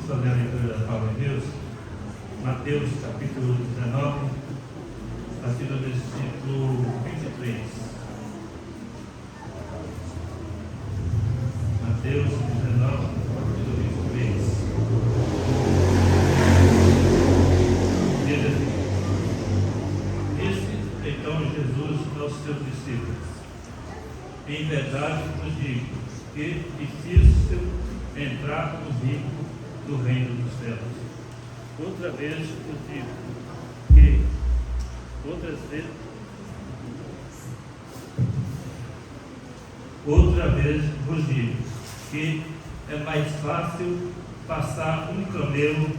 fazer a leitura da palavra de Deus. Mateus capítulo 19, a partir do versículo 23. Mateus 19, capítulo 23. Diz assim: disse então Jesus aos seus discípulos: em verdade vos digo que é difícil entrar no rico do reino dos céus. Outra vez vos digo que é mais fácil passar um camelo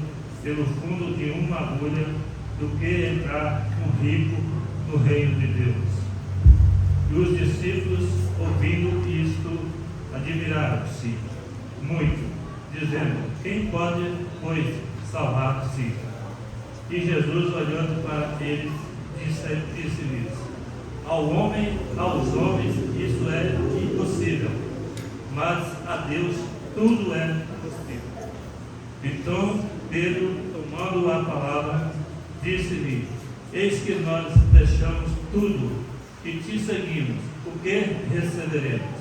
pelo fundo de uma agulha do que entrar um rico no reino de Deus. E os discípulos, ouvindo isto, admiraram-se muito, dizendo: quem pode, pois, salvar-se? E Jesus, olhando para eles, disse-lhes: aos homens isso é impossível, mas a Deus tudo é possível. Então Pedro, tomando a palavra, disse-lhe: eis que nós deixamos tudo e te seguimos, o que receberemos?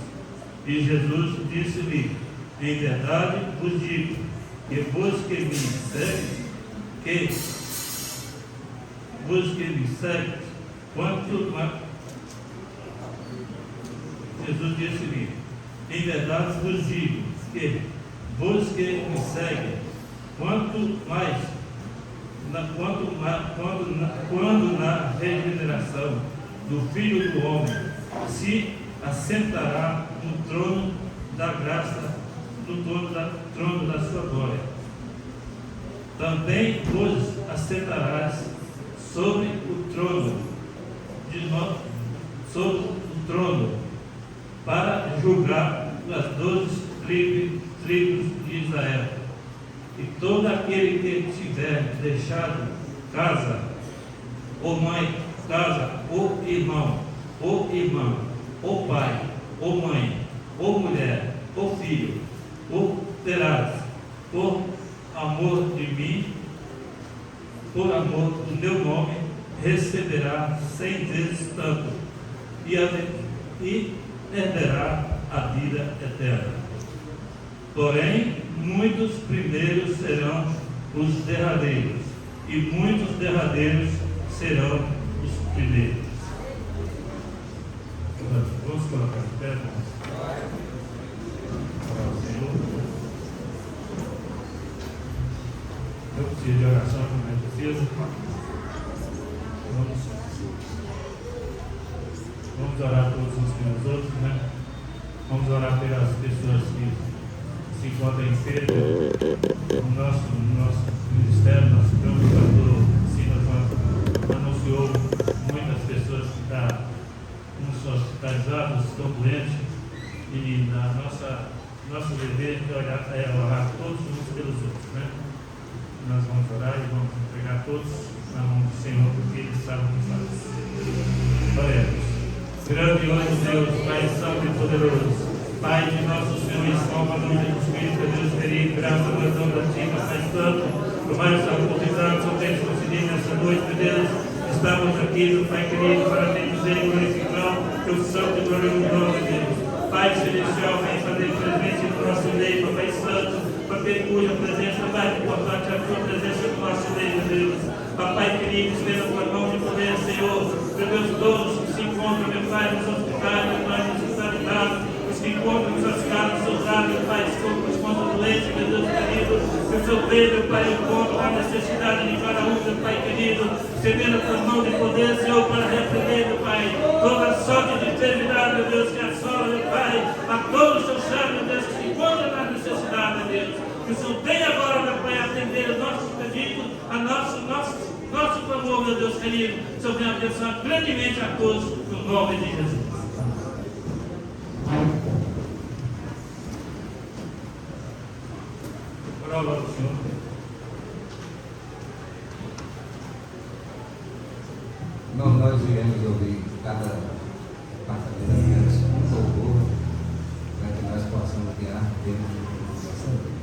E Jesus disse-lhe: em verdade vos digo que vos que me segues, quanto mais. Jesus disse-lhe: em verdade vos digo que vos que me seguem, quando na regeneração do Filho do Homem se assentará no trono da graça, no trono da sua glória. Também vos assentarás sobre o trono para julgar as 12 tribos de Israel. E todo aquele que tiver deixado casa, ou mãe, ou irmão, ou irmã, ou pai, ou mãe, ou mulher, ou filho, ou terás, por amor de mim, por amor do meu nome, receberá 100 vezes tanto, e herdará a vida eterna. Porém, muitos primeiros serão os derradeiros, e muitos derradeiros serão os primeiros. Vamos colocar de pé, irmãos. Senhor, eu preciso de oração, também preciso. Vamos orar todos uns pelos outros, né? Vamos orar pelas pessoas que se encontram enfermas no nosso ministério. Nosso pastor Silas anunciou muitas pessoas que estão hospitalizadas, estão doentes, e nosso dever é orar todos uns pelos outros, né? Nós vamos orar e vamos entregar todos na mão do Senhor, porque Ele sabe o que faz. Oremos. Grandioso Deus, Pai Santo e Poderoso, Pai de nosso Senhor e Salvador Jesus Cristo, Deus querido, graças a Deus da Tia, Pai Santo, por mais a oportunidade que o Senhor tem concedido nessa noite, meu Deus, estamos aqui, meu Pai querido, para te dizer e glorificar teu santo e glorioso nome, Deus. Pai celestial, vem fazer presente no nosso meio, Pai Santo, porque cuja presença mais importante é a tua presença no nosso meio, meu Deus. Papai querido, estenda a tua mão de poder, Senhor, meu Deus, todos que se encontram, meu Pai, nos hospitais, meu Pai, nos hospitalidades, os que encontram nos suas casas, seus lares, meu Pai, os contra doentes, meu Deus querido, que o Senhor veja, meu Pai, encontra a necessidade de cada um, meu Pai querido, estendendo a tua mão de poder, Senhor, para repreender, meu Pai, toda sorte de enfermidade, meu Deus, que assola, meu Pai, a todos os seus servos, meu Deus, que se encontram na necessidade, meu Deus, que o Senhor venha agora, meu Pai, atender os nossos pedidos, a nosso clamor, meu Deus querido, o Senhor venha abençoar grandemente a todos, no nome de Jesus. Prova do Senhor. Nós iremos ouvir cada parte um louvor para que nós possamos guiar dentro de nossa vida.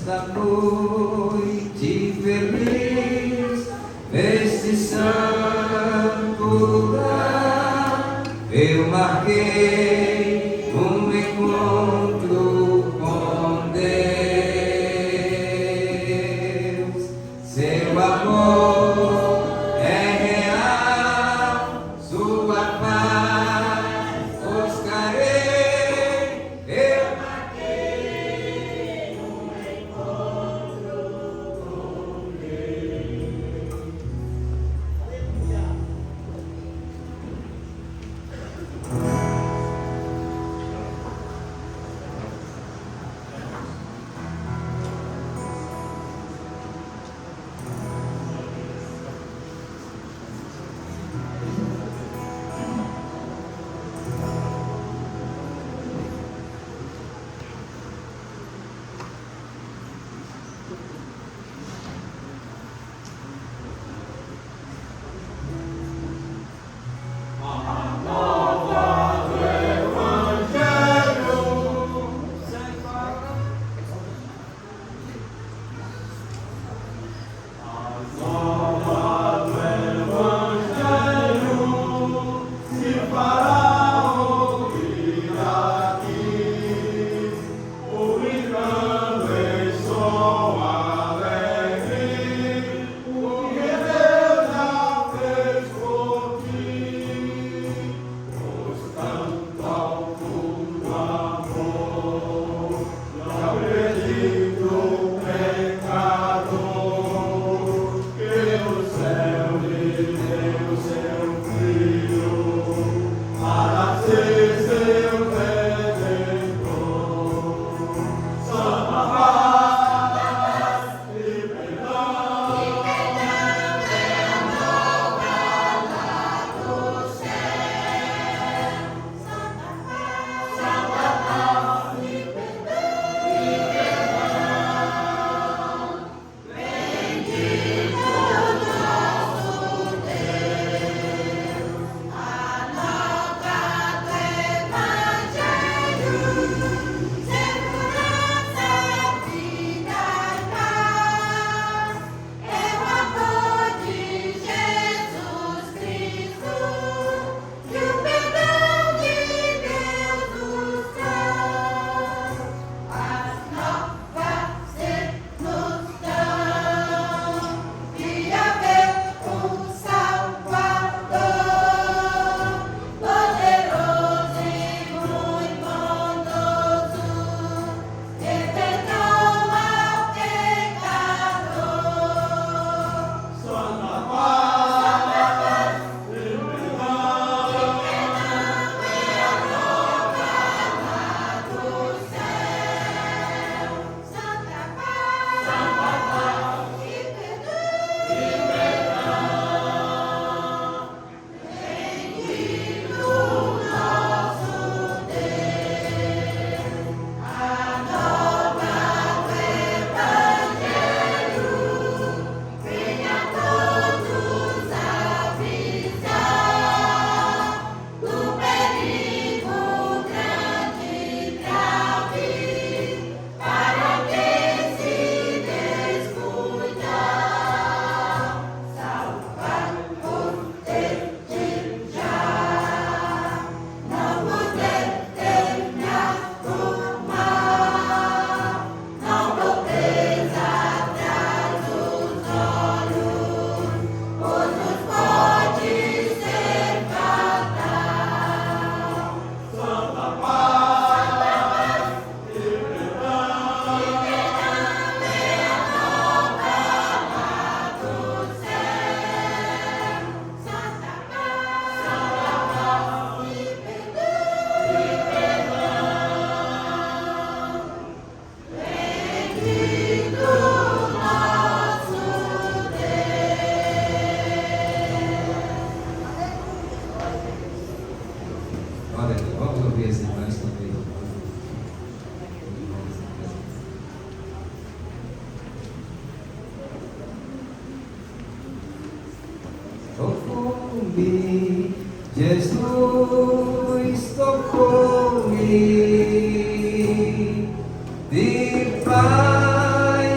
nesta noite feliz, neste santo lugar, eu marquei um encontro com Deus. Seu amor é real, sua paz buscarei. Eu marquei um encontro com Deus. Tocou-me, Jesus tocou-me, de Pai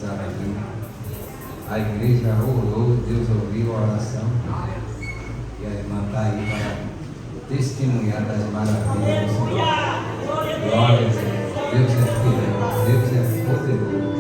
estar aqui. A igreja orou, Deus ouviu a oração. E a irmã está aí para testemunhar das maravilhas do Senhor. Glória a Deus. Deus é fiel, Deus é poderoso.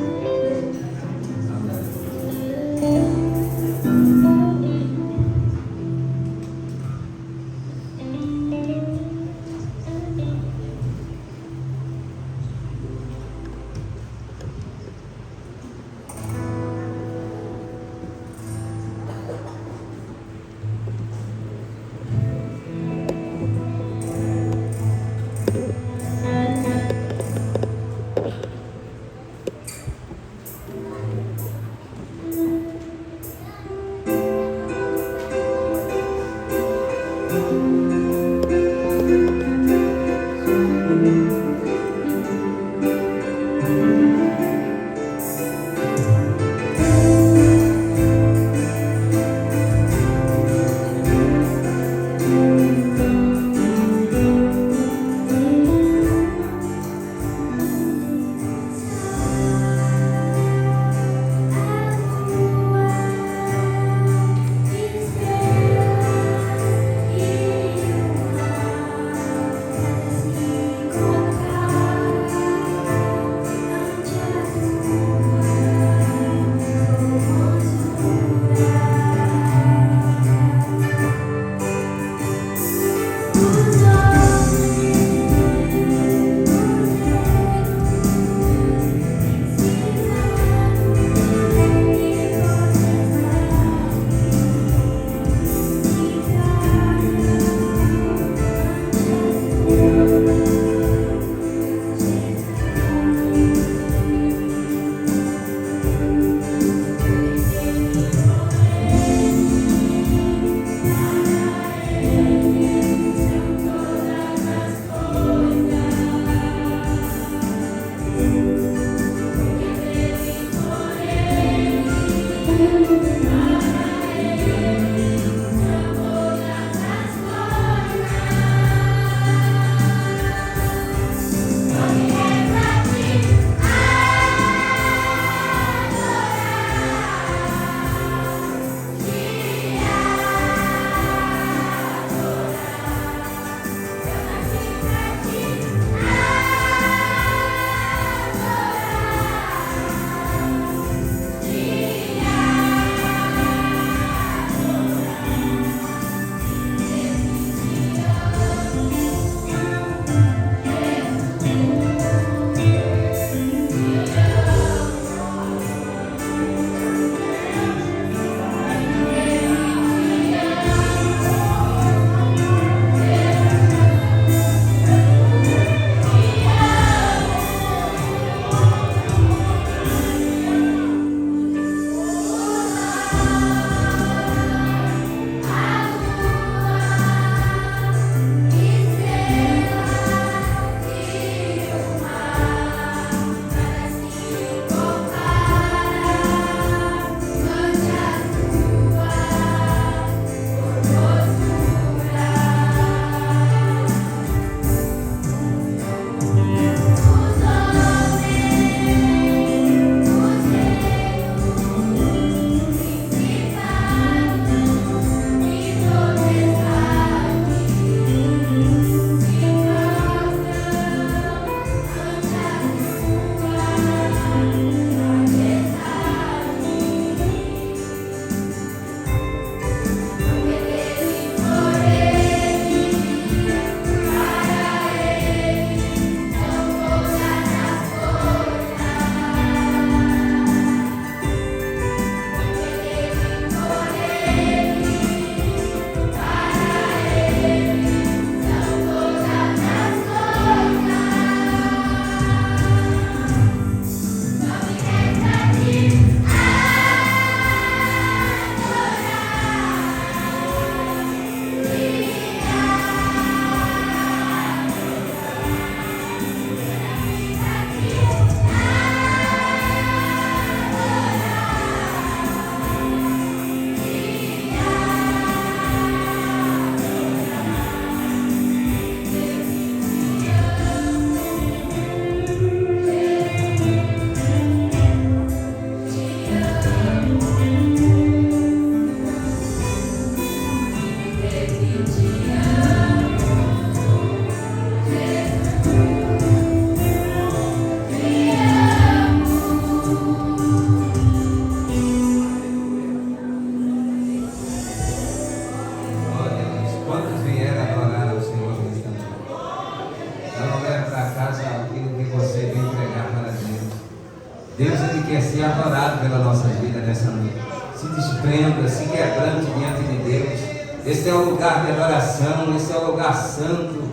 se desprenda, se quebrante diante de Deus. Esse é o lugar de adoração, esse é o lugar santo,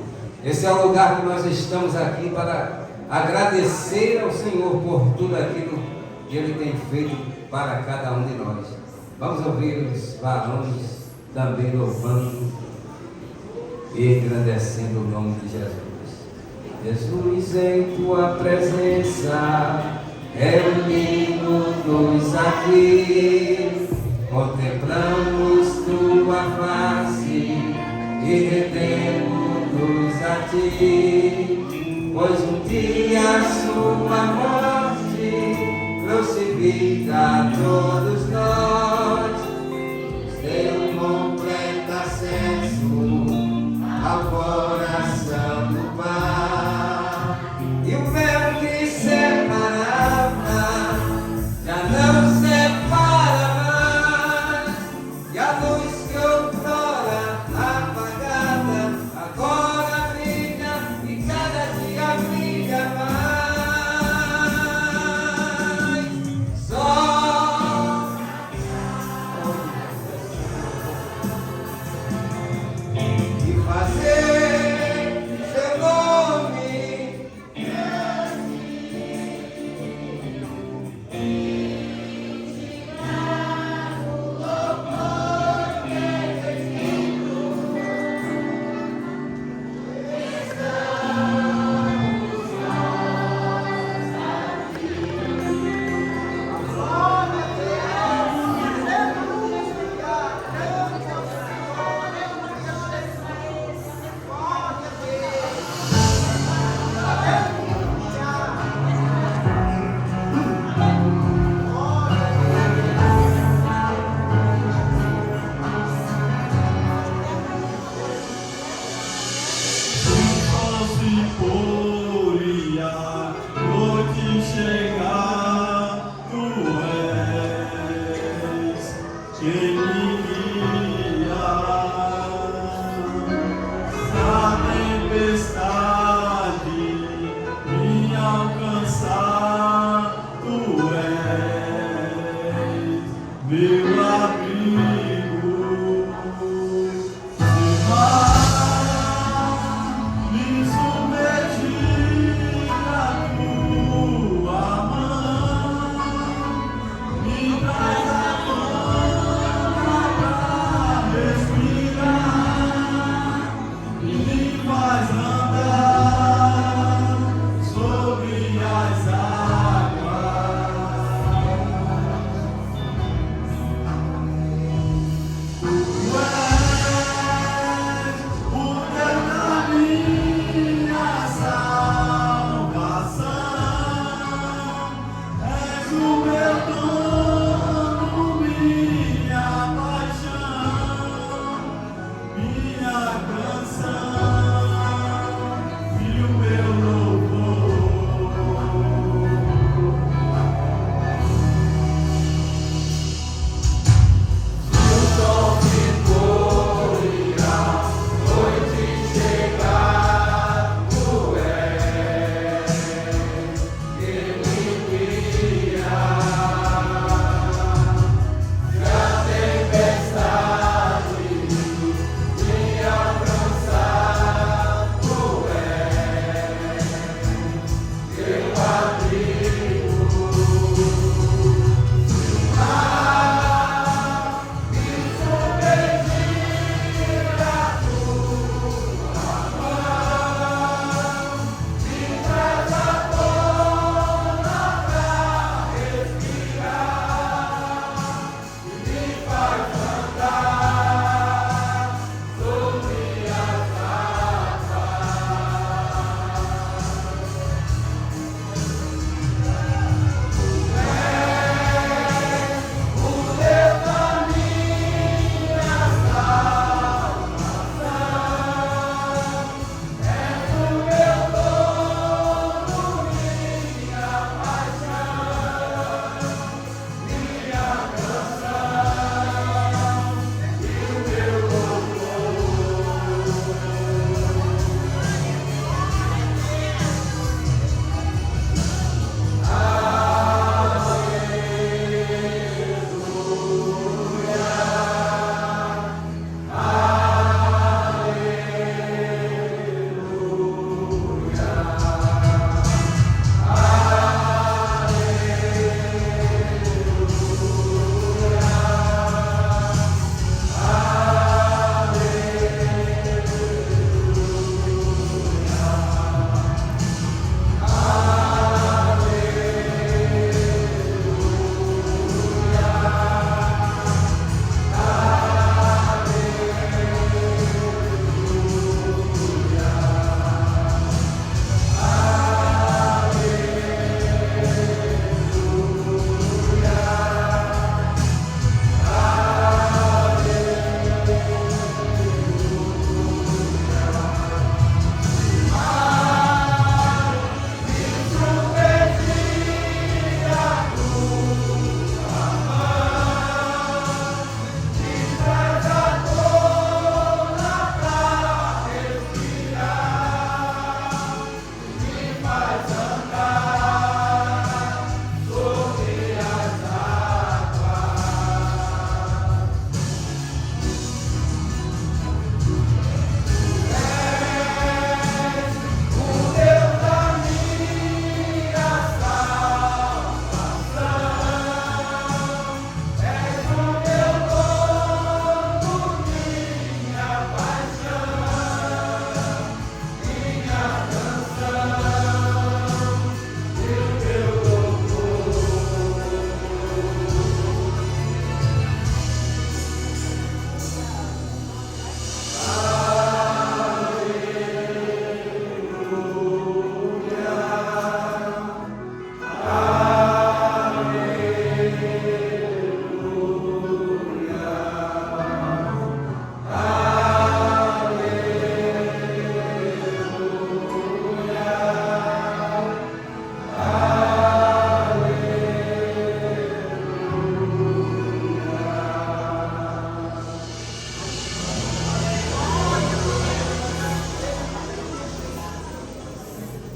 esse é o lugar que nós estamos aqui para agradecer ao Senhor por tudo aquilo que Ele tem feito para cada um de nós. Vamos ouvir os varões também louvando e engrandecendo o nome de Jesus. Jesus, em tua presença, reunimos-nos aqui, contemplamos tua face e rendemos-nos a ti, pois um dia a sua morte trouxe vida a todos nós, deu completo acesso ao coração do Pai, e o véu que separava já não separa mais, e a luz que outrora apagada agora brilha e cada dia brilha mais. Só e fazer seu nome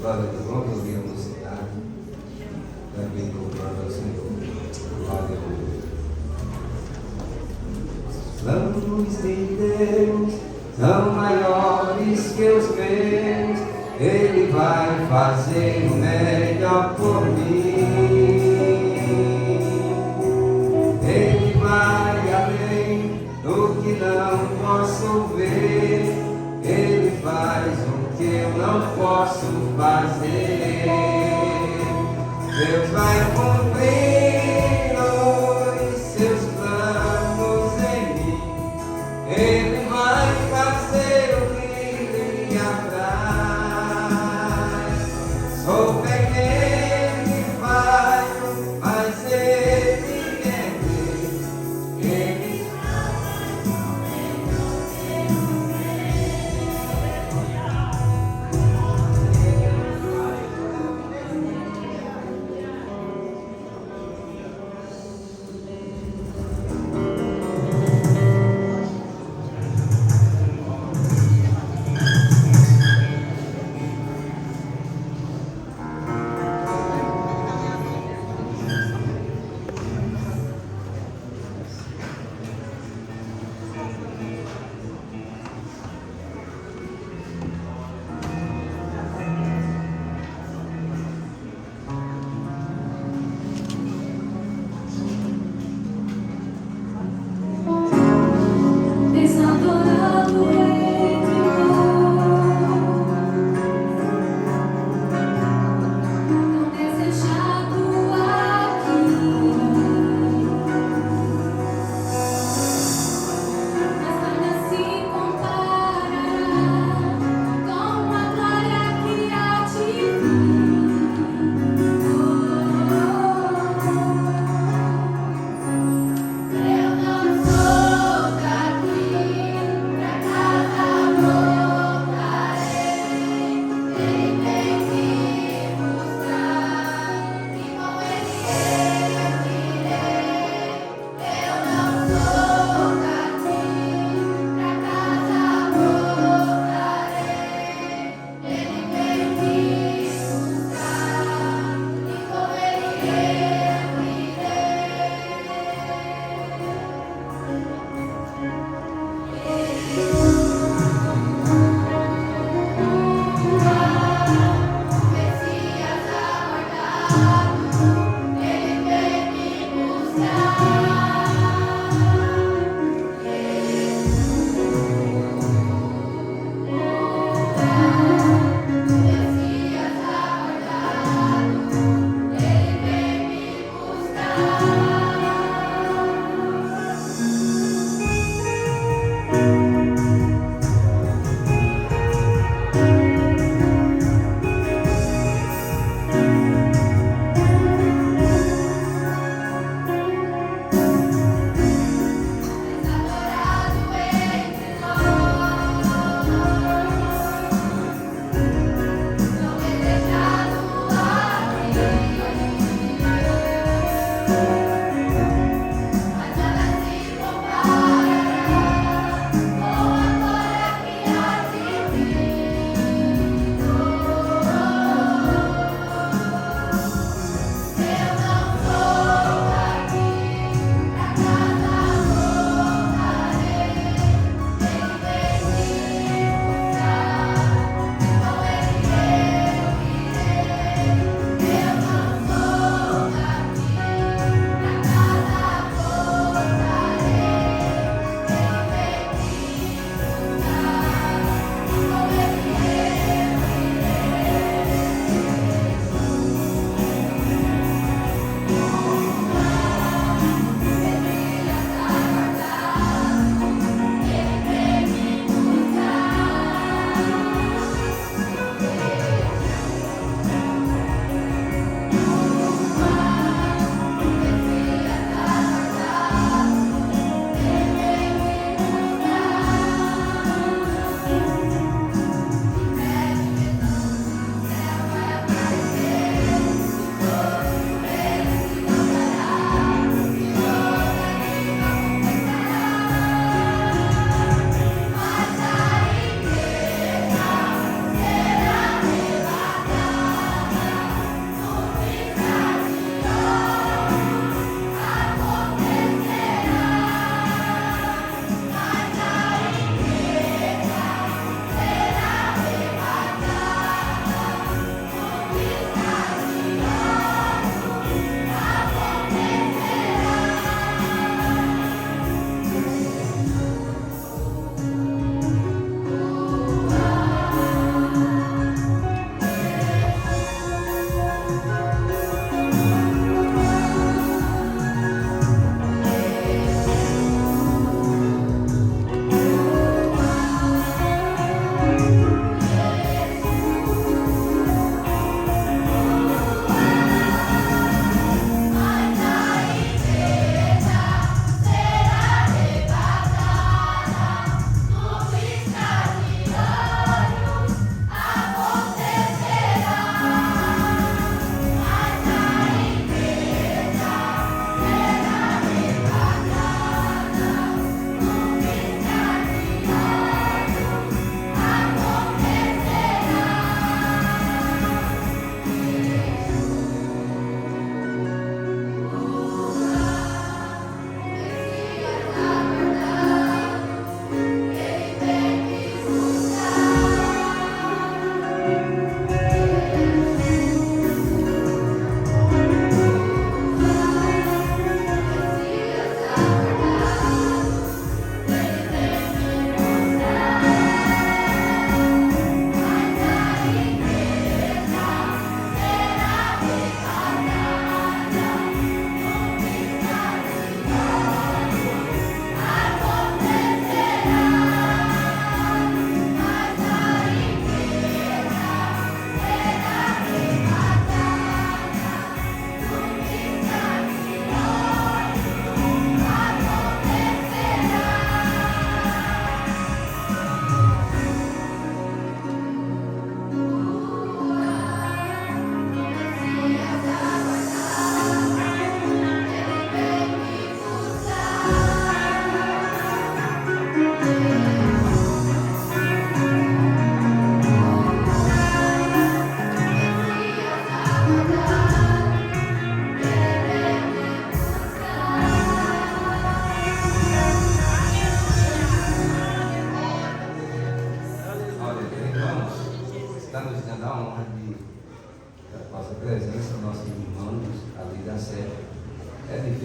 Glória a Deus, ouvir a mocidade, também louvando ao Senhor. Aleluia. Planos de Deus são maiores que os meus, Ele vai fazer o melhor por mim. Ele vai além do que não posso ver, Ele faz o que eu não posso fazer. Deus vai cumprir os seus planos em mim, Ele vai fazer o que lhe apraz. Sou pequeno e falho, mas Ele é Deus, Ele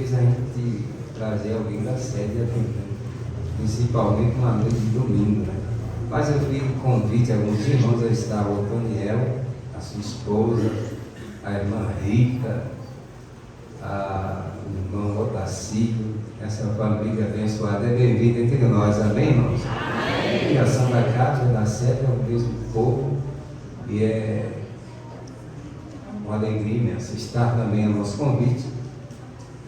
difícil a gente trazer alguém da sede aqui, né? Principalmente uma noite de domingo, né? Mas eu fiz um convite a alguns irmãos, eu estava o Daniel, a sua esposa, a irmã Rita, o irmão Otacílio, essa família abençoada é bem-vinda entre nós, amém, irmãos? Amém. A ação da casa da sede é o mesmo povo e é uma alegria imensa estar também no nosso convite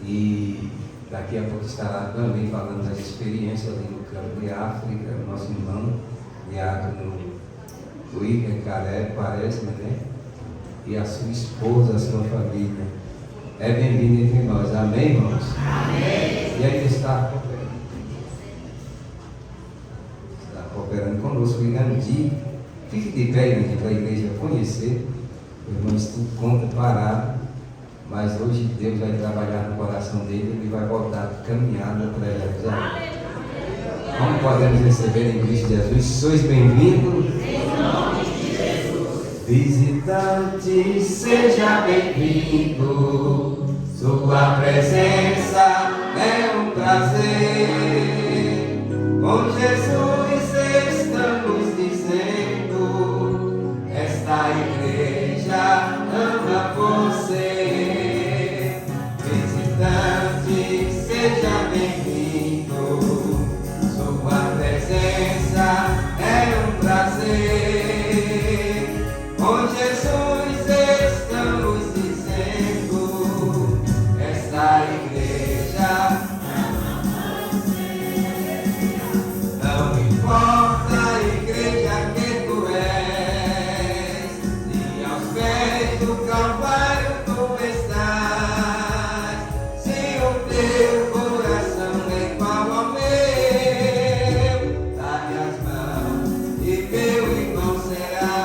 e daqui a pouco estará também falando das experiências ali no campo de África, o nosso irmão diácono William Caleb, parece, né? E a sua esposa, a sua família. É bem-vindo entre nós, amém, irmãos? Amém. E aí está cooperando conosco, Gandhi. Fique de pé, Gandhi, para a igreja conhecer. O irmão estudo conta parado, mas hoje Deus vai trabalhar no coração dele e vai voltar caminhada para Jerusalém. Como podemos receber em Cristo Jesus? Sois bem-vindos. Em nome de Jesus. Visitante, seja bem-vindo. Sua presença é um prazer. Com Jesus estamos dizendo: esta igreja ama você. Visitante, seja bem-vindo. Sua presença é um prazer. Com Jesus estamos dizendo: esta igreja ama você. Não importa a igreja que tu és, e aos pés do Calvário tu estás. Se o teu coração é igual ao meu, dá-me as mãos e meu irmão será.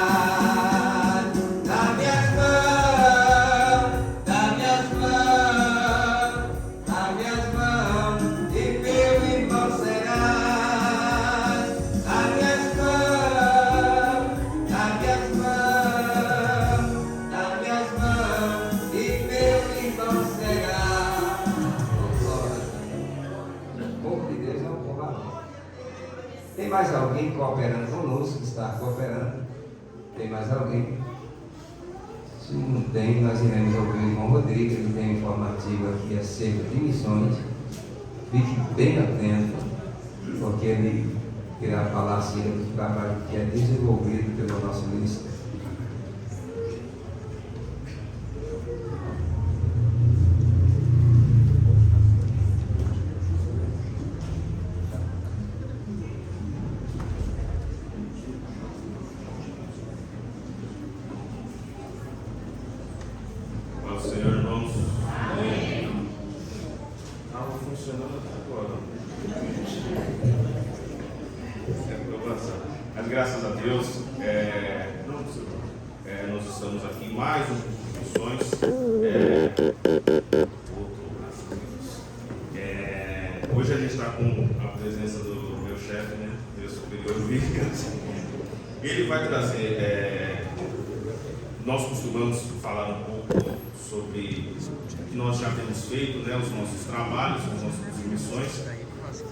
Dá-me as mãos, dá-me as mãos, dá-me as mãos e meu irmão será. Dá-me as mãos, dá-me as mãos, dá-me as mãos e meu irmão será. O povo de Deus é um povo amado. Tem mais alguém cooperando conosco, que está cooperando? Tem mais alguém? Se não tem, nós iremos ouvir o irmão Rodrigo, ele tem um informativo aqui acerca de missões. Fique bem atento, porque ele irá falar acerca do trabalho que é desenvolvido pelo nosso ministério. Paz do Senhor, irmãos. Amém. Estava funcionando até agora. Mas graças a Deus, nós estamos aqui em mais um Missões. Hoje a gente está com a presença do meu chefe, né? Deus superior, Williams. Ele vai trazer. Nós costumamos falar um pouco sobre o que nós já temos feito, né, os nossos trabalhos, as nossas missões,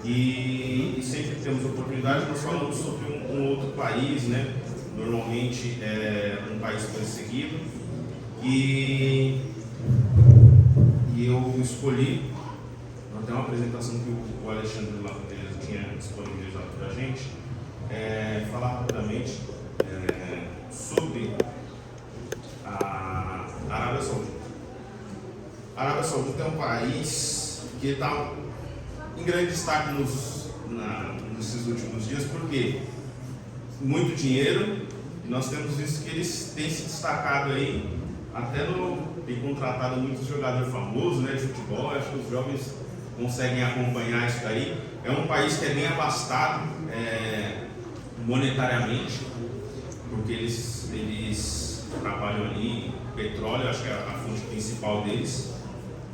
e sempre que temos oportunidade nós falamos sobre um outro país, né, normalmente é um país perseguido, e eu escolhi, até uma apresentação que o Alexandre tinha disponibilizado para a gente, falar rapidamente sobre a Arábia Saudita. A Arábia Saudita é um país que está em grande destaque nesses últimos dias, porque muito dinheiro, e nós temos visto que eles têm se destacado aí, até tem contratado muitos jogadores famosos, né, de futebol. Acho que os jovens conseguem acompanhar isso daí. É um país que é bem abastado monetariamente, porque eles trabalham ali, petróleo, acho que é a fonte principal deles.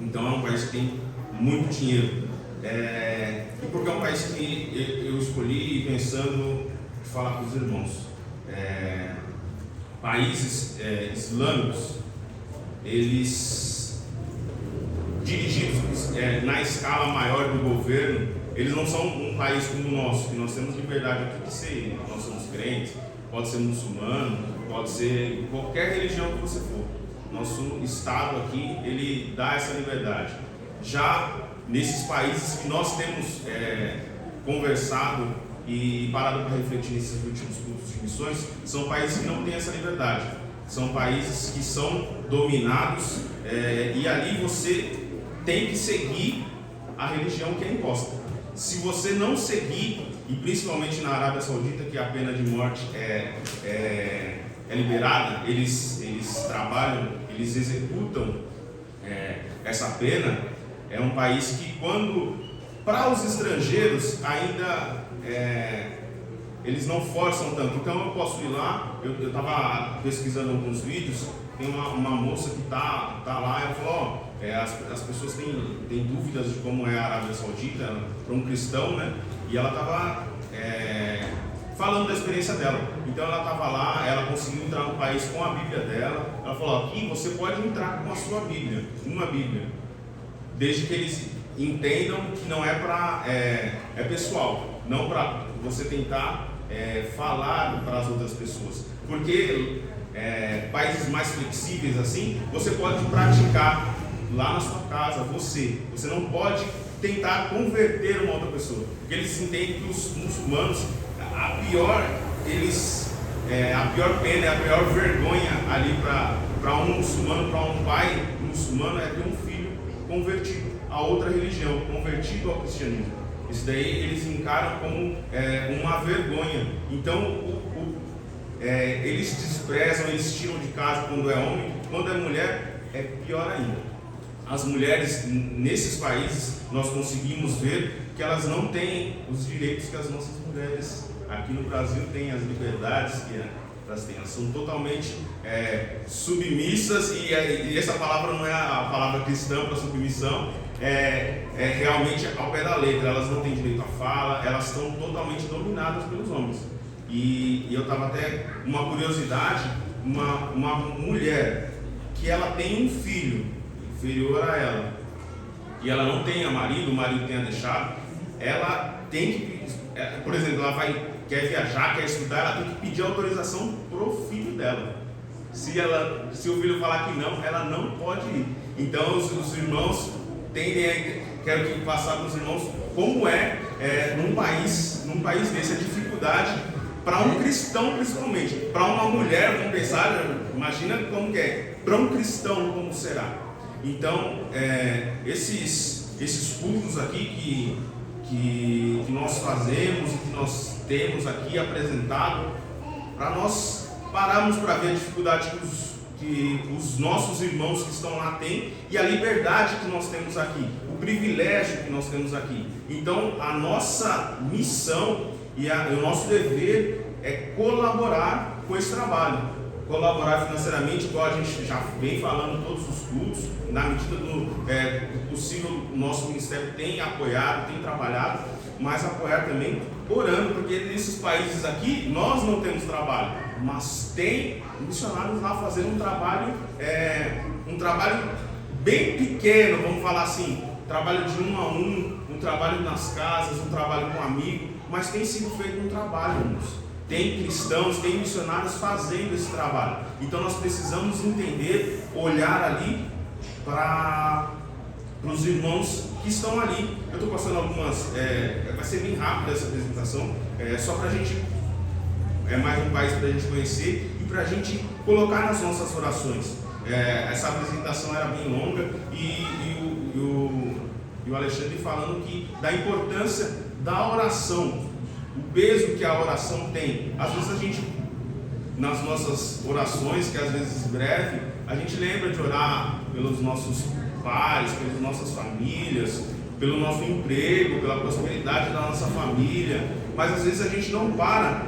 Então é um país que tem muito dinheiro. E porque é um país que eu escolhi pensando em falar com os irmãos. Países islâmicos, eles dirigidos na escala maior do governo, eles não são um país como o nosso, que nós temos liberdade aqui de ser. Nós somos crentes, pode ser muçulmano, pode ser qualquer religião que você for. Nosso Estado aqui, ele dá essa liberdade. Já nesses países que nós temos conversado e parado para refletir nesses últimos cultos de missões, são países que não têm essa liberdade. São países que são dominados e ali você tem que seguir a religião que é imposta. Se você não seguir, e principalmente na Arábia Saudita, que a pena de morte é liberada, eles trabalham, eles executam essa pena. É um país que, quando para os estrangeiros ainda eles não forçam tanto. Então eu posso ir lá, eu estava pesquisando alguns vídeos, tem uma moça que tá lá e ela falou, as pessoas têm dúvidas de como é a Arábia Saudita para um cristão, né? E ela estava falando da experiência dela. Então ela estava lá, ela conseguiu entrar no país com a Bíblia dela. Ela falou, aqui você pode entrar com a sua Bíblia, uma Bíblia, desde que eles entendam que não é pessoal, não para você tentar falar para as outras pessoas, porque países mais flexíveis assim, você pode praticar lá na sua casa, você não pode tentar converter uma outra pessoa, porque eles entendem que os muçulmanos, a pior pena, a pior vergonha ali para um muçulmano, para um pai muçulmano, é ter um filho convertido a outra religião, convertido ao cristianismo. Isso daí eles encaram como uma vergonha. Então eles desprezam, eles tiram de casa quando é homem, quando é mulher é pior ainda. As mulheres nesses países, nós conseguimos ver que elas não têm os direitos que as nossas mulheres aqui no Brasil têm, as liberdades que elas têm. Elas são totalmente submissas, e essa palavra não é a palavra cristã para submissão, é realmente ao pé da letra. Elas não têm direito à fala, elas estão totalmente dominadas pelos homens. E eu estava até, uma curiosidade, uma mulher que ela tem um filho inferior a ela, e ela não tem marido, o marido tenha deixado, ela tem que, por exemplo, quer viajar, quer estudar, ela tem que pedir autorização pro filho dela. Se o filho falar que não, ela não pode ir. Então os irmãos quero que passar para os irmãos como num país desse, a dificuldade para um cristão, principalmente, para uma mulher, vamos pensar, imagina como que é, para um cristão como será. Então esses cultos aqui que nós fazemos e que nós temos aqui apresentado, para nós pararmos para ver a dificuldade que os nossos irmãos que estão lá têm, e a liberdade que nós temos aqui, o privilégio que nós temos aqui. Então a nossa missão e o nosso dever é colaborar com esse trabalho, colaborar financeiramente, igual a gente já vem falando todos os cultos, na medida do possível. O nosso ministério tem apoiado, tem trabalhado, mas apoiar também orando, porque nesses países aqui nós não temos trabalho, mas tem missionários lá fazendo um trabalho bem pequeno, vamos falar assim, trabalho de 1 a 1, um trabalho nas casas, um trabalho com amigo, mas tem sido feito um trabalho, irmãos. Tem cristãos, tem missionários fazendo esse trabalho. Então nós precisamos entender, olhar ali para os irmãos que estão ali. Eu estou passando algumas, vai ser bem rápida essa apresentação, só para a gente, mais um país para a gente conhecer e para a gente colocar nas nossas orações. Essa apresentação era bem longa e o Alexandre falando da importância da oração, o peso que a oração tem. Às vezes a gente, nas nossas orações, que às vezes breve, a gente lembra de orar pelos nossos pais, pelas nossas famílias, pelo nosso emprego, pela prosperidade da nossa família, mas às vezes a gente não para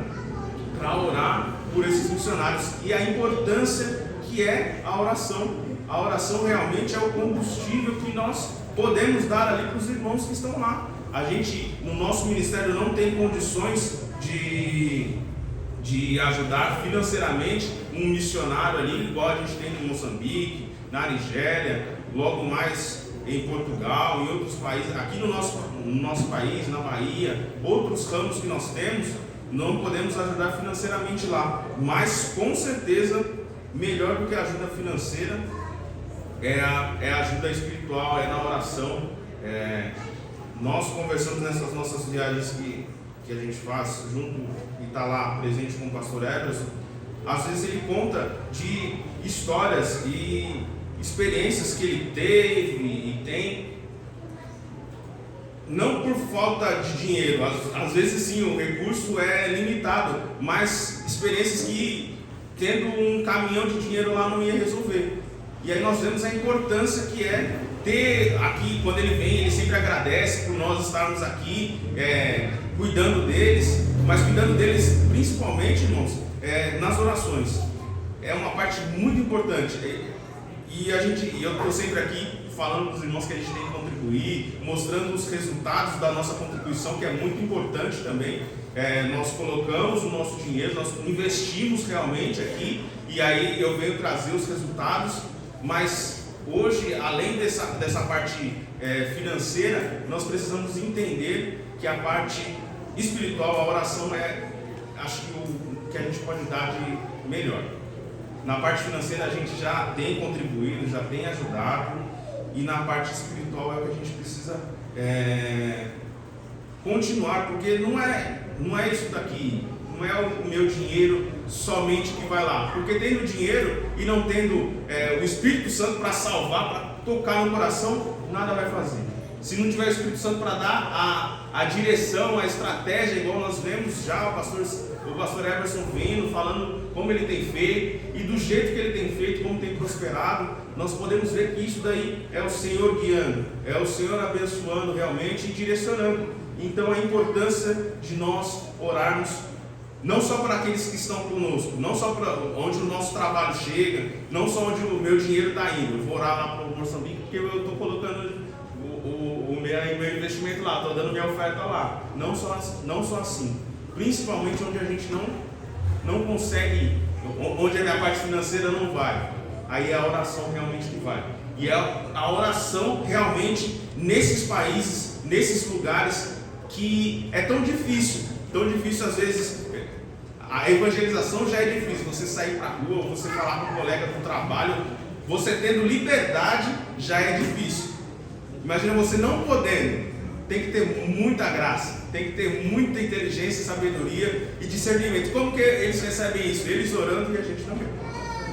orar por esses missionários, e a importância que é a oração. A oração realmente é o combustível que nós podemos dar ali para os irmãos que estão lá. A gente, no nosso ministério, não tem condições de ajudar financeiramente um missionário ali, igual a gente tem em Moçambique, na Nigéria, logo mais em Portugal, em outros países, aqui no nosso país, na Bahia, outros ramos que nós temos, não podemos ajudar financeiramente lá, mas com certeza melhor do que a ajuda financeira é a ajuda espiritual, é na oração. Nós conversamos nessas nossas viagens que a gente faz junto e está lá presente com o pastor Everson. Às vezes ele conta de histórias e experiências que ele teve e tem, não por falta de dinheiro, às vezes sim, o recurso é limitado, mas experiências que tendo um caminhão de dinheiro lá não ia resolver. E aí nós vemos a importância que é ter aqui, quando ele vem, ele sempre agradece por nós estarmos aqui, cuidando deles, mas cuidando deles principalmente, irmãos, nas orações. É uma parte muito importante. E eu estou sempre aqui falando para os irmãos que a gente tem que contribuir, mostrando os resultados da nossa contribuição, que é muito importante também. Nós colocamos o nosso dinheiro, nós investimos realmente aqui, e aí eu venho trazer os resultados, mas hoje, além dessa parte financeira, nós precisamos entender que a parte espiritual, a oração acho que o que a gente pode dar de melhor. Na parte financeira a gente já tem contribuído, já tem ajudado, e na parte espiritual é o que a gente precisa continuar, porque não é isso daqui, não é o meu dinheiro somente que vai lá, porque tendo dinheiro e não tendo o Espírito Santo para salvar, para tocar no coração, nada vai fazer. Se não tiver o Espírito Santo para dar a direção, a estratégia, igual nós vemos já o pastor Everson vindo, falando como ele tem feito, e do jeito que ele tem feito, como tem prosperado, nós podemos ver que isso daí é o Senhor guiando, é o Senhor abençoando realmente e direcionando. Então a importância de nós orarmos, não só para aqueles que estão conosco, não só para onde o nosso trabalho chega, não só onde o meu dinheiro está indo. Eu vou orar lá para o Moçambique porque eu estou colocando o meu investimento lá, estou dando minha oferta lá. Não só assim. Principalmente onde a gente não consegue, onde a minha parte financeira não vai. Aí é a oração realmente que vai. E é a oração realmente nesses países, nesses lugares que é tão difícil às vezes. A evangelização já é difícil, você sair para a rua, você falar com um colega do trabalho, você tendo liberdade já é difícil. Imagina você não podendo. Tem que ter muita graça, tem que ter muita inteligência, sabedoria e discernimento. Como que eles recebem isso? Eles orando e a gente também.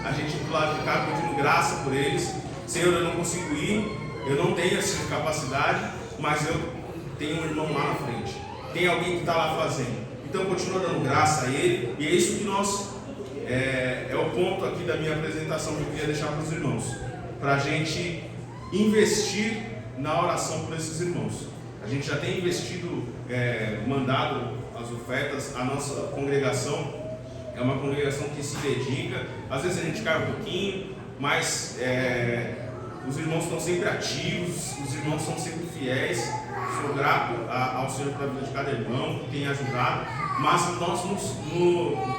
A gente do lado de cá pedindo graça por eles. Senhor, eu não consigo ir, eu não tenho essa capacidade, mas eu tenho um irmão lá na frente. Tem alguém que está lá fazendo. Então continua dando graça a ele, e é isso que nós, é o ponto aqui da minha apresentação que eu queria deixar para os irmãos, para a gente investir na oração por esses irmãos. A gente já tem investido, mandado as ofertas, a nossa congregação é uma congregação que se dedica, às vezes a gente cai um pouquinho, mas os irmãos estão sempre ativos, os irmãos são sempre fiéis. Sou grato ao Senhor pela vida de cada irmão que tem ajudado, mas nós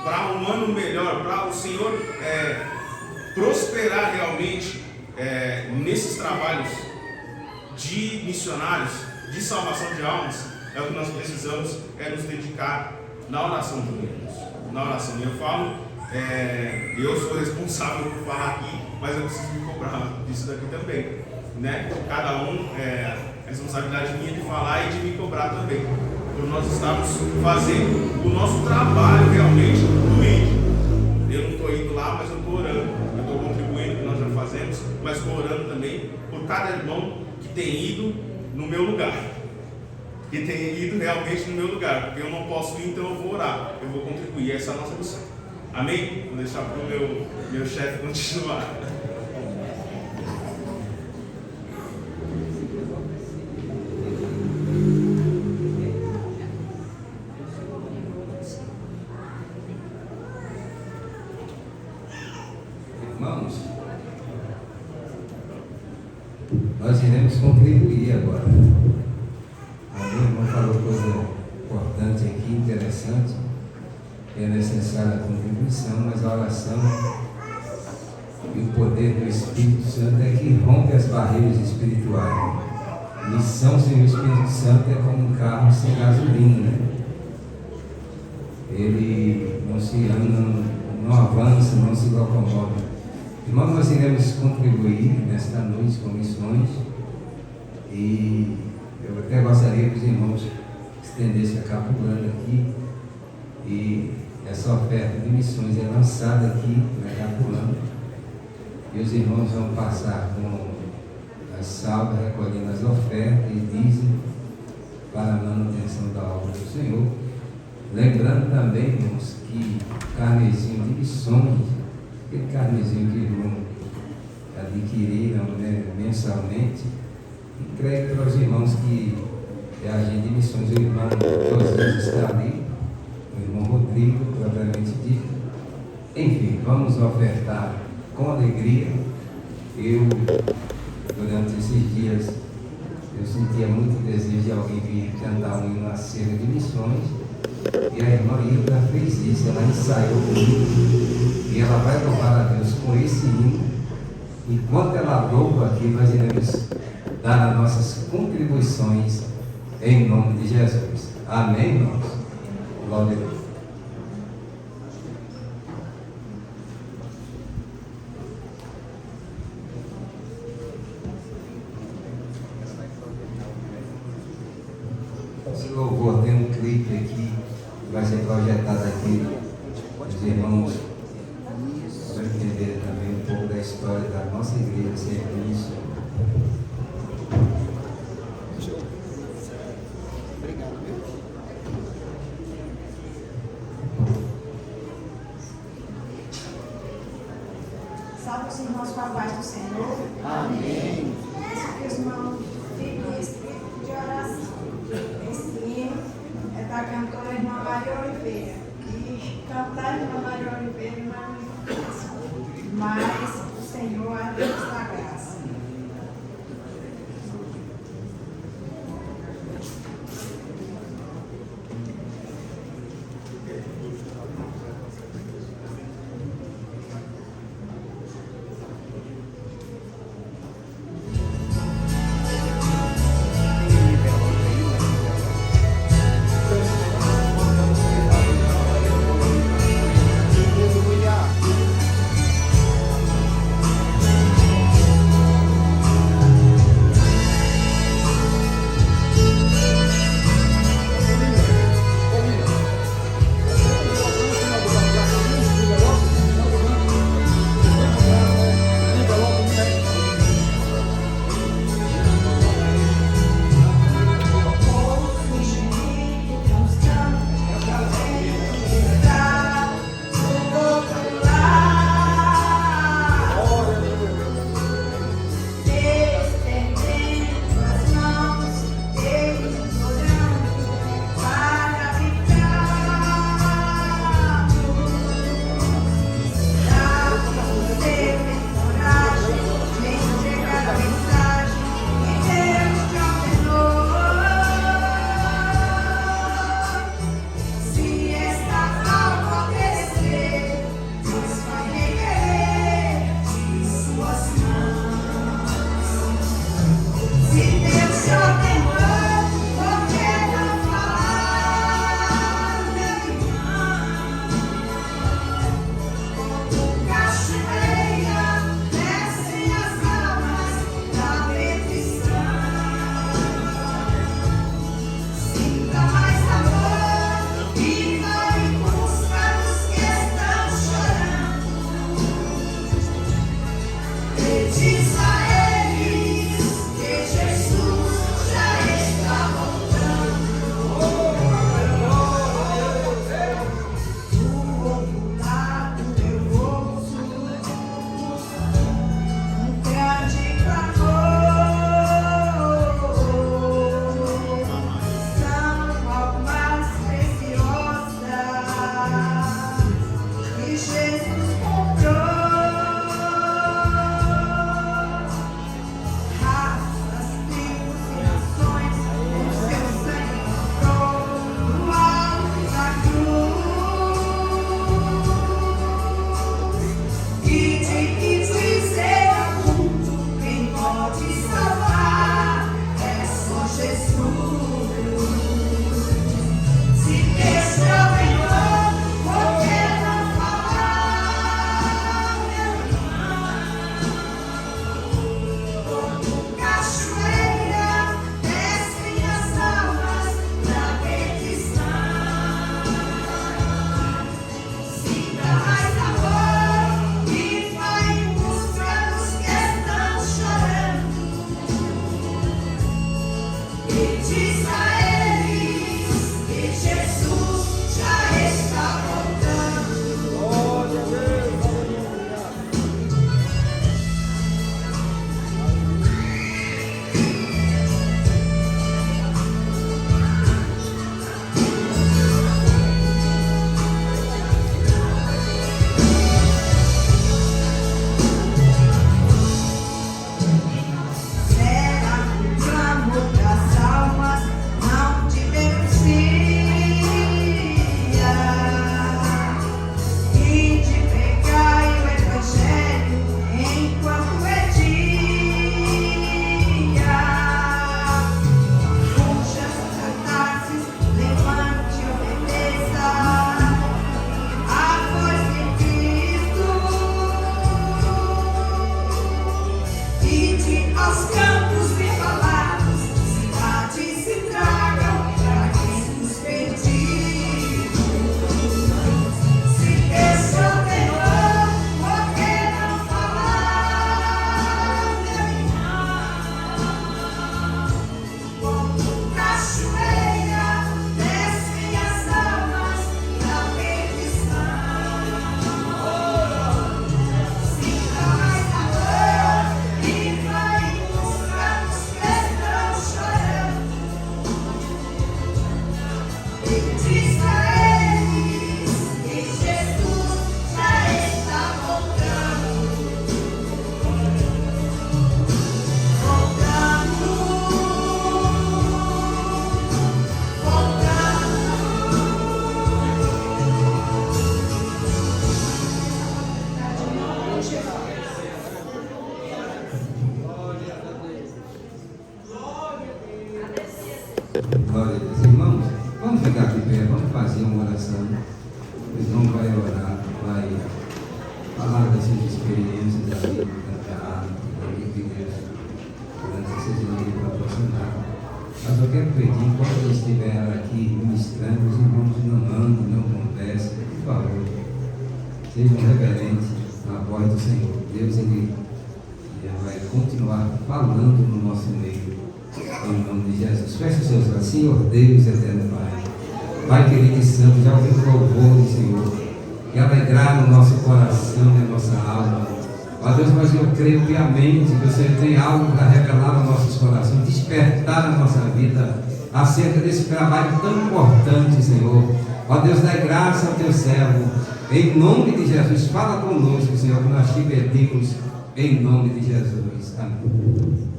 para um ano melhor, para o Senhor prosperar realmente nesses trabalhos de missionários, de salvação de almas, é o que nós precisamos nos dedicar na oração de Deus. Na oração, eu falo, eu sou responsável por falar aqui, mas eu preciso me cobrar disso daqui também, né? Cada um responsabilidade minha de falar e de me cobrar também, por nós estamos fazendo o nosso trabalho realmente do índio. Eu não estou indo lá, mas eu estou orando, eu estou contribuindo, que nós já fazemos, mas estou orando também por cada irmão que tem ido no meu lugar, que tem ido realmente no meu lugar, porque eu não posso ir, então eu vou orar, eu vou contribuir, essa é a nossa missão. Amém? Vou deixar para o meu chefe continuar. Irmãos, nós iremos contribuir agora. A minha irmã falou coisa importante aqui, interessante, que é necessária a contribuição, mas a oração E o poder do Espírito Santo é que rompe as barreiras espirituais. Missão sem o Espírito Santo é como um carro sem gasolina, né? Ele não se anda, não avança, não se locomove. Irmãos, nós iremos contribuir nesta noite com missões e eu até gostaria que os irmãos estendessem a capulana aqui e essa oferta de missões é lançada aqui na capulana e os irmãos vão passar com as salvas recolhendo as ofertas e dizem para a manutenção da obra do Senhor. Lembrando também, irmãos, que carnezinho de missões, aquele carnezinho que o irmão adquiriram, né, mensalmente, e creio para os irmãos que é agente de missões, o irmão José está ali, o irmão Rodrigo, propriamente dito. Enfim, vamos ofertar com alegria. Eu, durante esses dias, eu sentia muito desejo de alguém vir cantar um hino na cena de missões. E a irmã Hilda fez isso, ela ensaiou comigo e ela vai louvar a Deus com esse hino. Enquanto ela louva aqui, nós iremos dar as nossas contribuições em nome de Jesus. Amém, irmãos? Glória a Deus. Esse louvor tem um clipe aqui, que vai ser projetado aqui. Os irmãos vão entender também um pouco da história da nossa igreja, serviço. Salve os irmãos com a paz do Senhor. Amém. Peço que os irmãos fiquem em espírito de oração. Esse hino é da cantora irmã Maria Oliveira. E cantar a irmã Maria Oliveira não é muito fácil. Mas o Senhor é Deus da graça. Aleluia. Glória a Deus. Irmãos, vamos ficar de pé, vamos fazer uma oração. O irmão vai orar, vai falar das suas experiências da vida, da teatro, da vida de Deus, durante esse dia proporcionado. Mas eu quero pedir, enquanto eu estiver aqui ministrando, os irmãos não andam, não conversem, por favor, sejam reverentes à voz do Senhor. Deus, Ele vai continuar falando no nosso meio. Em nome de Jesus. Feche os seus olhos. Senhor Deus eterno Pai. Pai querido e santo, já ouviu o louvor, Senhor, e alegrar no nosso coração e na nossa alma. Ó Deus, mas eu creio piamente que o Senhor tem algo para revelar nos nossos corações, despertar na nossa vida acerca desse trabalho tão importante, Senhor. Ó Deus, dá graça ao teu servo. Em nome de Jesus, fala conosco, Senhor, que nós te pedimos em nome de Jesus. Amém.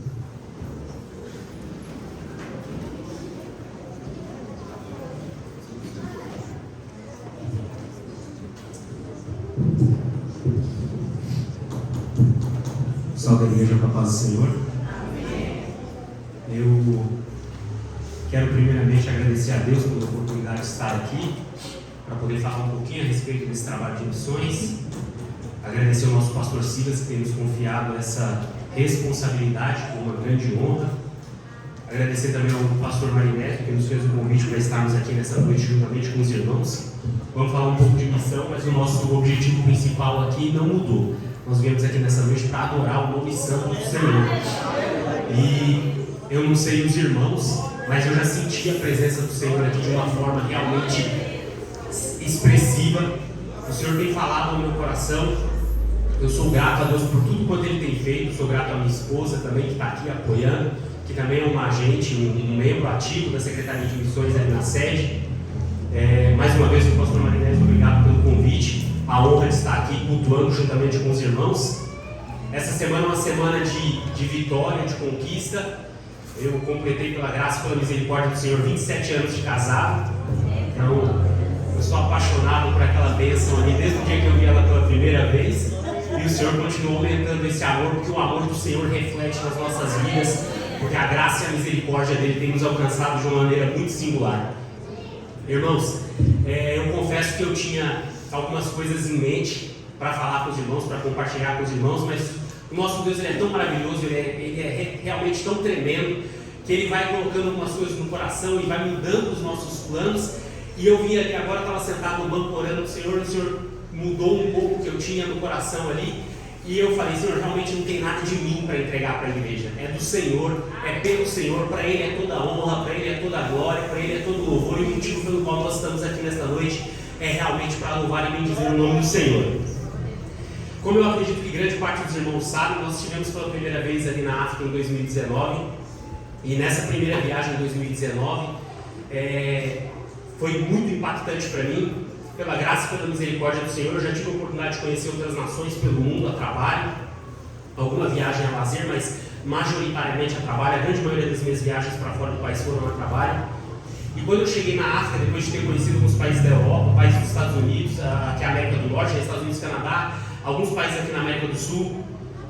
Salve a igreja com a paz do Senhor. Amém. Eu quero primeiramente agradecer a Deus pela oportunidade de estar aqui para poder falar um pouquinho a respeito desse trabalho de missões. Agradecer ao nosso pastor Silas que tem nos confiado essa responsabilidade com uma grande honra. Agradecer também ao pastor Marineto que nos fez o convite para estarmos aqui nessa noite juntamente com os irmãos. Vamos falar um pouco de missão, mas o nosso objetivo principal aqui não mudou. Nós viemos aqui nessa noite para adorar o nome santo do Senhor. E eu não sei os irmãos, mas eu já senti a presença do Senhor aqui de uma forma realmente expressiva. O Senhor tem falado no meu coração. Eu sou grato a Deus por tudo quanto Ele tem feito. Sou grato à minha esposa também, que está aqui apoiando, que também é uma agente, um membro ativo da Secretaria de Missões ali na sede. Mais uma vez, o pastor Marinés, obrigado pelo convite. A honra de estar aqui cultuando juntamente com os irmãos. Essa semana é uma semana de vitória, de conquista. Eu completei pela graça e pela misericórdia do Senhor 27 anos de casado. Então, eu sou apaixonado por aquela bênção ali desde o dia que eu vi ela pela primeira vez. E o Senhor continua aumentando esse amor, porque o amor do Senhor reflete nas nossas vidas, porque a graça e a misericórdia dele tem nos alcançado de uma maneira muito singular. Irmãos, eu confesso que eu tinha algumas coisas em mente para falar com os irmãos, para compartilhar com os irmãos, mas o nosso Deus ele é tão maravilhoso, ele é realmente tão tremendo, que Ele vai colocando algumas coisas no coração e vai mudando os nossos planos. E eu vim ali agora, estava sentado no banco orando com o Senhor mudou um pouco o que eu tinha no coração ali, e eu falei: Senhor, realmente não tem nada de mim para entregar para a igreja, é do Senhor, é pelo Senhor, para Ele é toda a honra, para Ele é toda a glória, para Ele é todo o louvor, e o motivo pelo qual nós estamos aqui nesta noite é realmente para louvar e bendizer o nome do Senhor. Como eu acredito que grande parte dos irmãos sabem, nós estivemos pela primeira vez ali na África em 2019, e nessa primeira viagem em 2019 foi muito impactante para mim. Pela graça e pela misericórdia do Senhor, eu já tive a oportunidade de conhecer outras nações pelo mundo a trabalho, alguma viagem a lazer, mas majoritariamente a trabalho. A grande maioria das minhas viagens para fora do país foram a trabalho. E quando eu cheguei na África, depois de ter conhecido alguns países da Europa, países dos Estados Unidos, aqui a América do Norte, Estados Unidos e Canadá, alguns países aqui na América do Sul,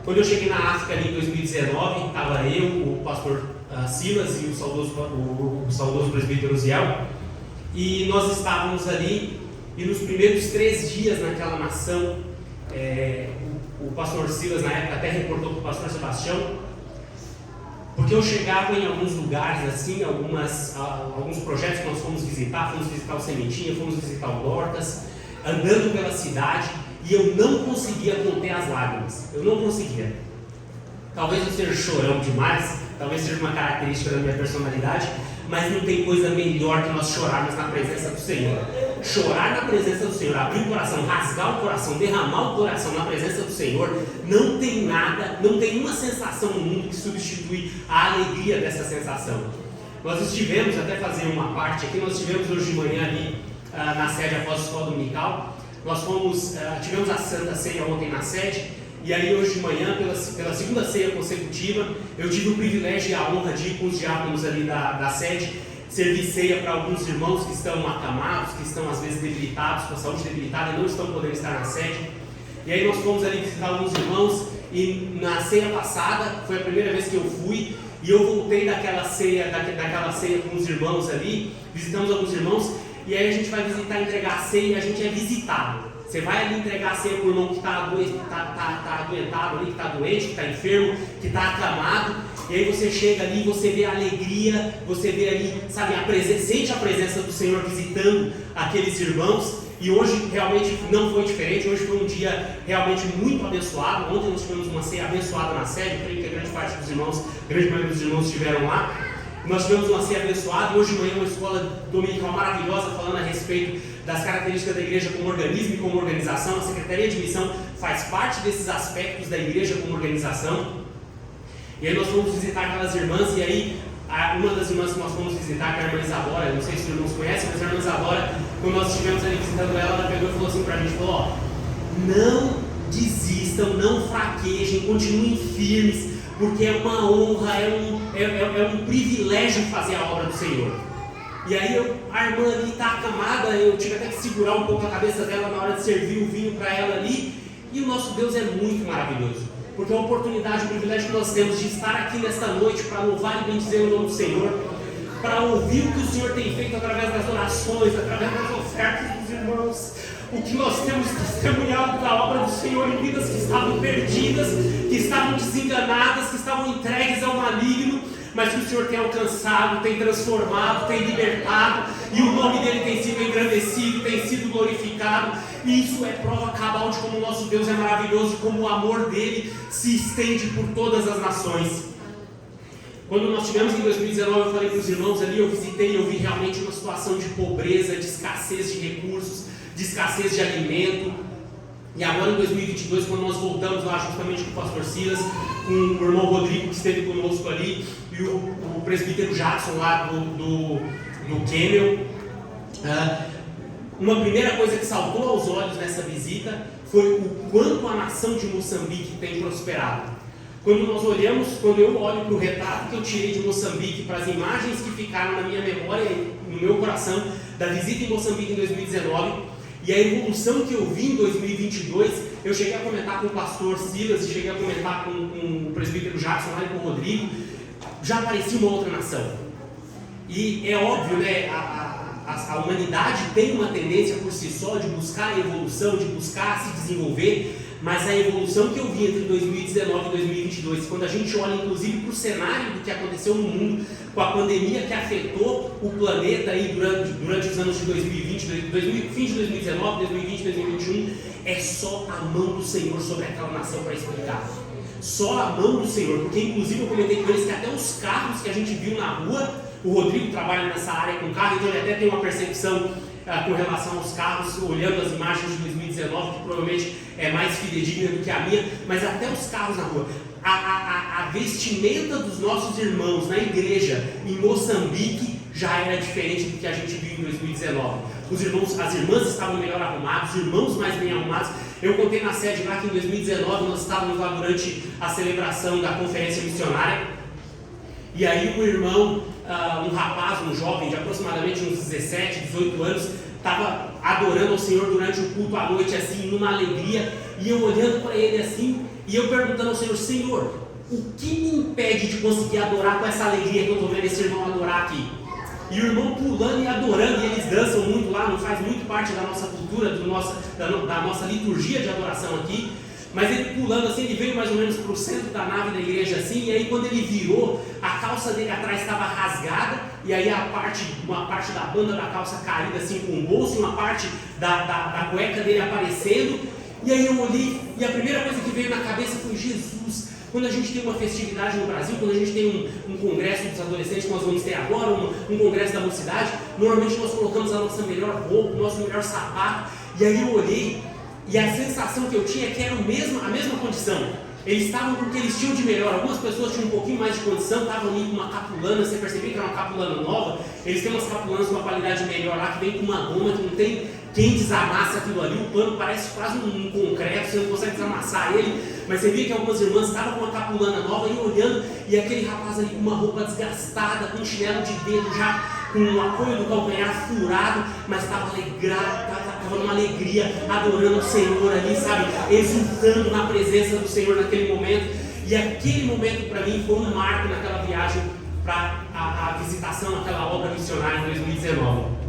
quando eu cheguei na África ali em 2019, estava eu, o pastor Silas e o saudoso presbítero Ziel, e nós estávamos ali. E nos primeiros 3 dias naquela nação, o pastor Silas na época até reportou para o pastor Sebastião, porque eu chegava em alguns lugares assim, alguns projetos que nós fomos visitar o Sementinha, fomos visitar o Dorcas, andando pela cidade, e eu não conseguia conter as lágrimas, eu não conseguia. Talvez eu seja chorão demais, talvez seja uma característica da minha personalidade, mas não tem coisa melhor que nós chorarmos na presença do Senhor. Chorar na presença do Senhor, abrir o coração, rasgar o coração, derramar o coração na presença do Senhor, não tem nada, não tem uma sensação no mundo que substitui a alegria dessa sensação. nós estivemos, até fazer uma parte aqui, nós estivemos hoje de manhã ali na sede após a escola dominical. Nós tivemos a Santa Ceia ontem na sede, e aí hoje de manhã, pela segunda ceia consecutiva, eu tive o privilégio e a honra de ir com os diáconos ali da sede, servir ceia para alguns irmãos que estão acamados, que estão às vezes debilitados, com a saúde debilitada e não estão podendo estar na sede. E aí nós fomos ali visitar alguns irmãos, e na ceia passada, foi a primeira vez que eu fui, e eu voltei daquela ceia com os irmãos ali, visitamos alguns irmãos, e aí a gente vai visitar, entregar a ceia, e a gente é visitado. Você vai ali entregar a ceia para o irmão que está adoentado ali, que está doente, que está enfermo, que está acamado, e aí você chega ali, você vê a alegria, você vê ali, sabe, sente a presença do Senhor visitando aqueles irmãos. E hoje realmente não foi diferente, hoje foi um dia realmente muito abençoado. Ontem nós tivemos uma ceia abençoada na sede, creio que a grande parte dos irmãos, a grande maioria dos irmãos estiveram lá. Nós tivemos uma ceia abençoada e hoje de manhã uma escola dominical maravilhosa falando a respeito das características da igreja como organismo e como organização. A Secretaria de Missão faz parte desses aspectos da igreja como organização. E aí nós fomos visitar aquelas irmãs, e aí uma das irmãs que nós fomos visitar, que é a irmã Isadora, não sei se os irmãos conhecem, mas a irmã Isadora, quando nós estivemos ali visitando ela pegou e falou assim pra gente, falou, ó, não desistam, não fraquejem, continuem firmes, porque é uma honra, é um privilégio fazer a obra do Senhor. E aí a irmã ali está acamada, eu tive até que segurar um pouco a cabeça dela na hora de servir o vinho para ela ali, e o nosso Deus é muito maravilhoso. Porque é a oportunidade, o privilégio que nós temos de estar aqui nesta noite para louvar e bendizer o nome do Senhor, para ouvir o que o Senhor tem feito através das orações, através das ofertas dos irmãos, o que nós temos testemunhado da obra do Senhor em vidas que estavam perdidas, que estavam desenganadas, que estavam entregues ao maligno, mas que o Senhor tem alcançado, tem transformado, tem libertado, e o nome dele tem sido engrandecido, tem sido glorificado, e isso é prova cabal de como o nosso Deus é maravilhoso, como o amor dele se estende por todas as nações. Quando nós estivemos em 2019, eu falei para os irmãos ali, eu visitei, eu vi realmente uma situação de pobreza, de escassez de recursos, de escassez de alimento. E agora em 2022, quando nós voltamos lá justamente com o pastor Silas, com o irmão Rodrigo que esteve conosco ali, e o presbítero Jackson lá do Camel, uma primeira coisa que saltou aos olhos nessa visita foi o quanto a nação de Moçambique tem prosperado. Quando eu olho para o retrato que eu tirei de Moçambique, para as imagens que ficaram na minha memória, no meu coração, da visita em Moçambique em 2019, e a evolução que eu vi em 2022, eu cheguei a comentar com o pastor Silas, e cheguei a comentar com o presbítero Jackson lá e com o Rodrigo, já parecia uma outra nação. E é óbvio, né, a humanidade tem uma tendência por si só de buscar a evolução, de buscar se desenvolver, mas a evolução que eu vi entre 2019 e 2022, quando a gente olha inclusive para o cenário do que aconteceu no mundo, com a pandemia que afetou o planeta aí durante os anos de 2020, fim de 2019, 2020, 2021, é só a mão do Senhor sobre aquela nação para explicar. Só a mão do Senhor, porque inclusive eu comentei com eles que até os carros que a gente viu na rua, o Rodrigo trabalha nessa área com carro, então ele até tem uma percepção com relação aos carros, olhando as imagens de 2019, que provavelmente é mais fidedigna do que a minha, mas até os carros na rua. A vestimenta dos nossos irmãos na igreja em Moçambique já era diferente do que a gente viu em 2019. As irmãs estavam melhor arrumadas, os irmãos mais bem arrumados. Eu contei na sede lá que em 2019 nós estávamos lá durante a celebração da conferência missionária, e aí um irmão, um rapaz, um jovem de aproximadamente uns 17, 18 anos, estava adorando ao Senhor durante o culto à noite, assim, numa alegria, e eu olhando para ele assim, e eu perguntando ao Senhor, Senhor, o que me impede de conseguir adorar com essa alegria que eu estou vendo esse irmão adorar aqui? E o irmão pulando e adorando, e eles dançam muito lá, não faz muito parte da nossa cultura, da nossa liturgia de adoração aqui, mas ele pulando assim, ele veio mais ou menos para o centro da nave da igreja assim, e aí quando ele virou, a calça dele atrás estava rasgada, e aí uma parte da banda da calça caída assim com o bolso, e uma parte da cueca dele aparecendo, e aí eu olhei, e a primeira coisa que veio na cabeça foi, Jesus, quando a gente tem uma festividade no Brasil, quando a gente tem um congresso dos adolescentes que nós vamos ter agora, um congresso da mocidade, normalmente nós colocamos a nossa melhor roupa, o nosso melhor sapato, e aí eu olhei, e a sensação que eu tinha é que era a mesma condição. Eles estavam com o que eles tinham de melhor. Algumas pessoas tinham um pouquinho mais de condição, estavam ali com uma capulana. Você percebia que era uma capulana nova. Eles têm umas capulanas com uma qualidade melhor lá, que vem com uma goma, que não tem quem desamasse aquilo ali. O pano parece quase um concreto, você não consegue desamassar ele. Mas você via que algumas irmãs estavam com uma capulana nova e olhando, e aquele rapaz ali com uma roupa desgastada, com um chinelo de dedo já, com o apoio do calcanhar furado, mas estava numa alegria, adorando o Senhor ali, sabe, exultando na presença do Senhor naquele momento. E aquele momento para mim foi um marco naquela viagem para a visitação, aquela obra missionária em 2019.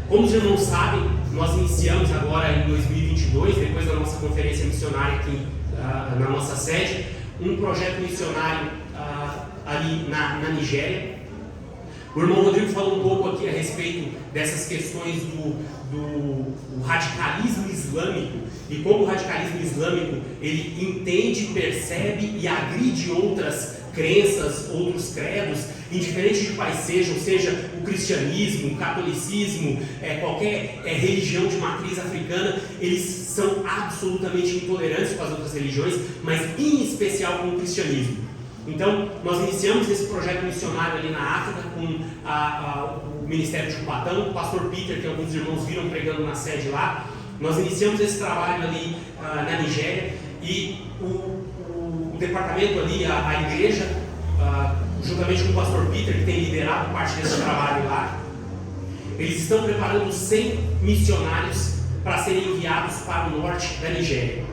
Como os irmãos sabem, nós iniciamos agora em 2022, depois da nossa conferência missionária aqui na nossa sede, um projeto missionário ali na Nigéria. O irmão Rodrigo falou um pouco aqui a respeito dessas questões do radicalismo islâmico e como o radicalismo islâmico ele entende, percebe e agride outras crenças, outros credos, indiferente de quais sejam, seja o cristianismo, o catolicismo, qualquer religião de matriz africana, eles são absolutamente intolerantes com as outras religiões, mas em especial com o cristianismo. Então, nós iniciamos esse projeto missionário ali na África com o Ministério de Cubatão, o pastor Peter, que alguns irmãos viram pregando na sede lá. Nós iniciamos esse trabalho ali na Nigéria e o departamento ali, a igreja, juntamente com o pastor Peter, que tem liderado parte desse trabalho lá, eles estão preparando 100 missionários para serem enviados para o norte da Nigéria.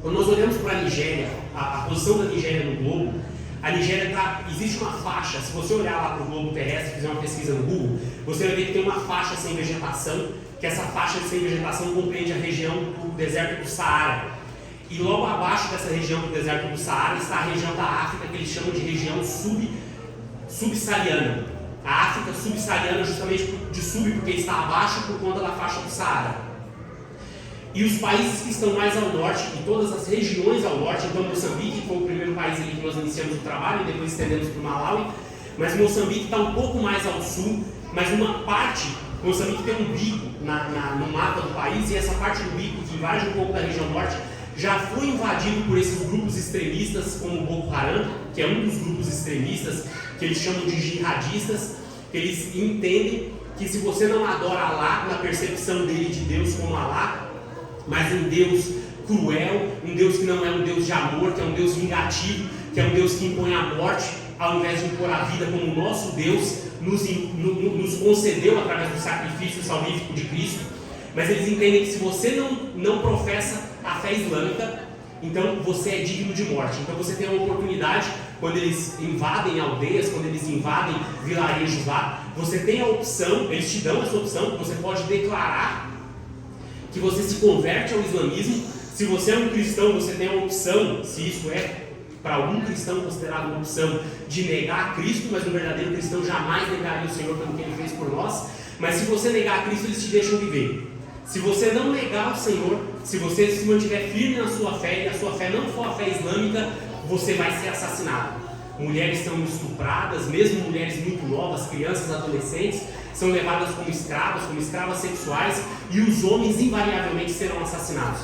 Quando nós olhamos para a Nigéria, a posição da Nigéria no globo, a Nigéria existe uma faixa, se você olhar lá para o globo terrestre, fizer uma pesquisa no Google, você vai ver que tem uma faixa sem vegetação, que essa faixa sem vegetação compreende a região do deserto do Saara. E logo abaixo dessa região do deserto do Saara está a região da África, que eles chamam de região subsaariana. A África subsaariana justamente de sub, porque está abaixo por conta da faixa do Saara. E os países que estão mais ao norte, e todas as regiões ao norte, então Moçambique foi o primeiro país ali que nós iniciamos o trabalho, e depois estendemos para o Malawi, mas Moçambique está um pouco mais ao sul, mas uma parte, Moçambique tem um bico no mapa do país, e essa parte do bico que invade um pouco da região norte, já foi invadido por esses grupos extremistas como o Boko Haram, que é um dos grupos extremistas, que eles chamam de jihadistas, que eles entendem que se você não adora Alá, na percepção dele de Deus como Alá, mas um Deus cruel, um Deus que não é um Deus de amor, que é um Deus vingativo, que é um Deus que impõe a morte, ao invés de impor a vida como o nosso Deus nos concedeu através do sacrifício salvífico de Cristo. Mas eles entendem que se você não professa a fé islâmica, então você é digno de morte. Então você tem a oportunidade, quando eles invadem aldeias, quando eles invadem vilarejos lá, você tem a opção, eles te dão essa opção, você pode declarar que você se converte ao islamismo. Se você é um cristão, você tem a opção, se isso é para algum cristão considerado uma opção, de negar a Cristo, mas um verdadeiro cristão jamais negaria o Senhor pelo que Ele fez por nós. Mas se você negar a Cristo, eles te deixam viver. Se você não negar o Senhor, se você se mantiver firme na sua fé, e a sua fé não for a fé islâmica, você vai ser assassinado. Mulheres são estupradas, mesmo mulheres muito novas, crianças, adolescentes, são levadas como escravas sexuais, e os homens invariavelmente serão assassinados.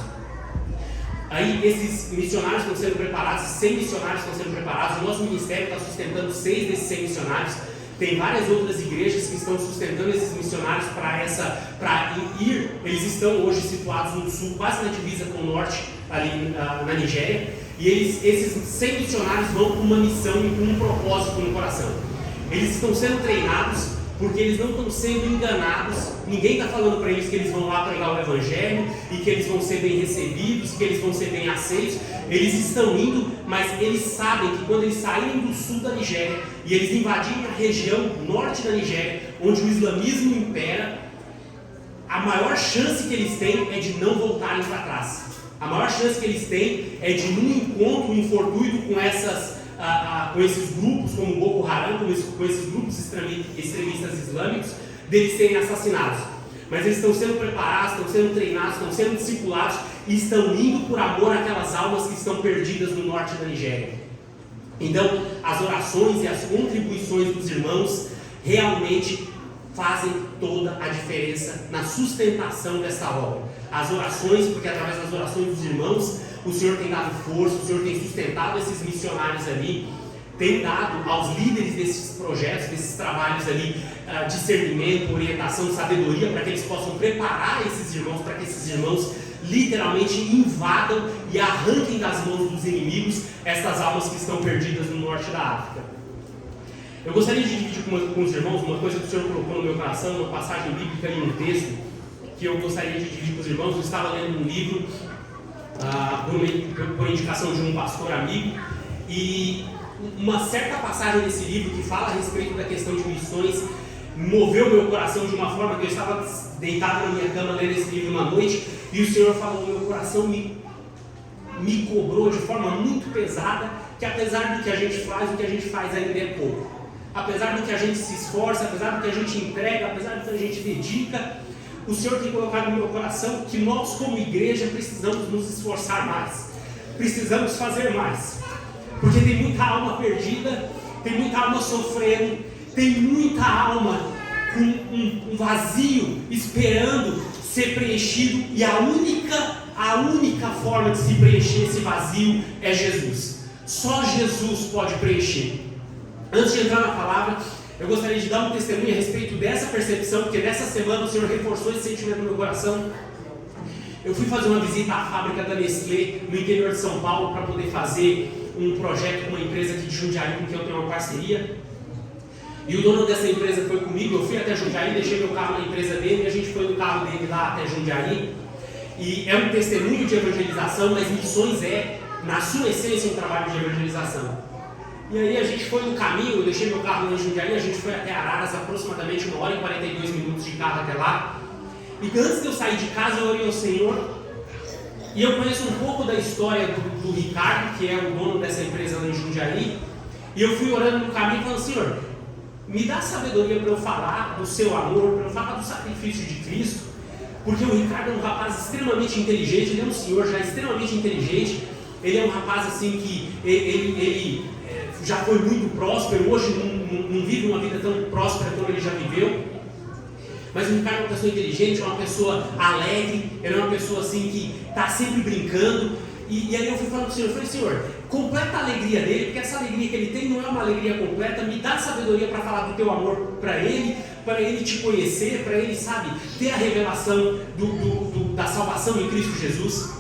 Aí esses missionários estão sendo preparados, 100 missionários estão sendo preparados, o nosso ministério está sustentando 6 desses 100 missionários, tem várias outras igrejas que estão sustentando esses missionários para ir, eles estão hoje situados no sul, quase na divisa com o norte, ali na Nigéria, e esses 100 missionários vão com uma missão e com um propósito no coração. Eles estão sendo treinados porque eles não estão sendo enganados, ninguém está falando para eles que eles vão lá pregar o Evangelho e que eles vão ser bem recebidos, que eles vão ser bem aceitos. Eles estão indo, mas eles sabem que quando eles saírem do sul da Nigéria e eles invadirem a região norte da Nigéria, onde o islamismo impera, a maior chance que eles têm é de não voltarem para trás. A maior chance que eles têm é de, num encontro infortuito com esses grupos, como o Boko Haram, com esses grupos extremistas islâmicos, deles serem assassinados. Mas eles estão sendo preparados, estão sendo treinados, estão sendo discipulados e estão indo por amor àquelas almas que estão perdidas no norte da Nigéria. Então, as orações e as contribuições dos irmãos realmente fazem toda a diferença na sustentação dessa obra. As orações, porque através das orações dos irmãos, o Senhor tem dado força, o Senhor tem sustentado esses missionários ali, tem dado aos líderes desses projetos, desses trabalhos ali, discernimento, orientação, sabedoria, para que eles possam preparar esses irmãos, para que esses irmãos literalmente invadam e arranquem das mãos dos inimigos estas almas que estão perdidas no norte da África. Eu gostaria de dividir com os irmãos uma coisa que o Senhor colocou no meu coração, uma passagem bíblica e um texto que eu gostaria de dividir com os irmãos. Eu estava lendo um livro por indicação de um pastor amigo, e uma certa passagem desse livro que fala a respeito da questão de missões moveu meu coração de uma forma que eu estava deitado na minha cama lendo esse livro uma noite, e o Senhor falou, meu coração me cobrou de forma muito pesada, que apesar do que a gente faz, o que a gente faz ainda é pouco. Apesar do que a gente se esforça, apesar do que a gente entrega, apesar do que a gente dedica, o Senhor tem colocado no meu coração que nós como igreja precisamos nos esforçar mais, precisamos fazer mais, porque tem muita alma perdida, tem muita alma sofrendo, tem muita alma com um vazio esperando ser preenchido, e a única forma de se preencher esse vazio é Jesus. Só Jesus pode preencher. Antes de entrar na palavra, eu gostaria de dar um testemunho a respeito dessa percepção, porque nessa semana o Senhor reforçou esse sentimento no meu coração. Eu fui fazer uma visita à fábrica da Nestlé no interior de São Paulo para poder fazer um projeto com uma empresa aqui de Jundiaí com quem eu tenho uma parceria. E o dono dessa empresa foi comigo. Eu fui até Jundiaí, deixei meu carro na empresa dele e a gente foi no carro dele lá até Jundiaí. E é um testemunho de evangelização, mas missões é, na sua essência, um trabalho de evangelização. E aí a gente foi no caminho, eu deixei meu carro lá em Jundiaí, a gente foi até Araras, aproximadamente 1 hora e 42 minutos de carro até lá. E antes de eu sair de casa, eu orei ao Senhor. E eu conheço um pouco da história do Ricardo, que é o dono dessa empresa lá em Jundiaí. E eu fui orando no caminho, falando, Senhor, me dá sabedoria para eu falar do seu amor, para eu falar do sacrifício de Cristo. Porque o Ricardo é um rapaz extremamente inteligente, ele é um senhor já extremamente inteligente. Ele é um rapaz assim que ele já foi muito próspero, hoje não vive uma vida tão próspera como ele já viveu. Mas o Ricardo é uma pessoa inteligente, é uma pessoa alegre, ele é uma pessoa assim que está sempre brincando. E aí eu fui falando para o Senhor, eu falei, Senhor, completa a alegria dele, porque essa alegria que ele tem não é uma alegria completa, me dá sabedoria para falar do teu amor para ele te conhecer, para ele, sabe, ter a revelação da salvação em Cristo Jesus.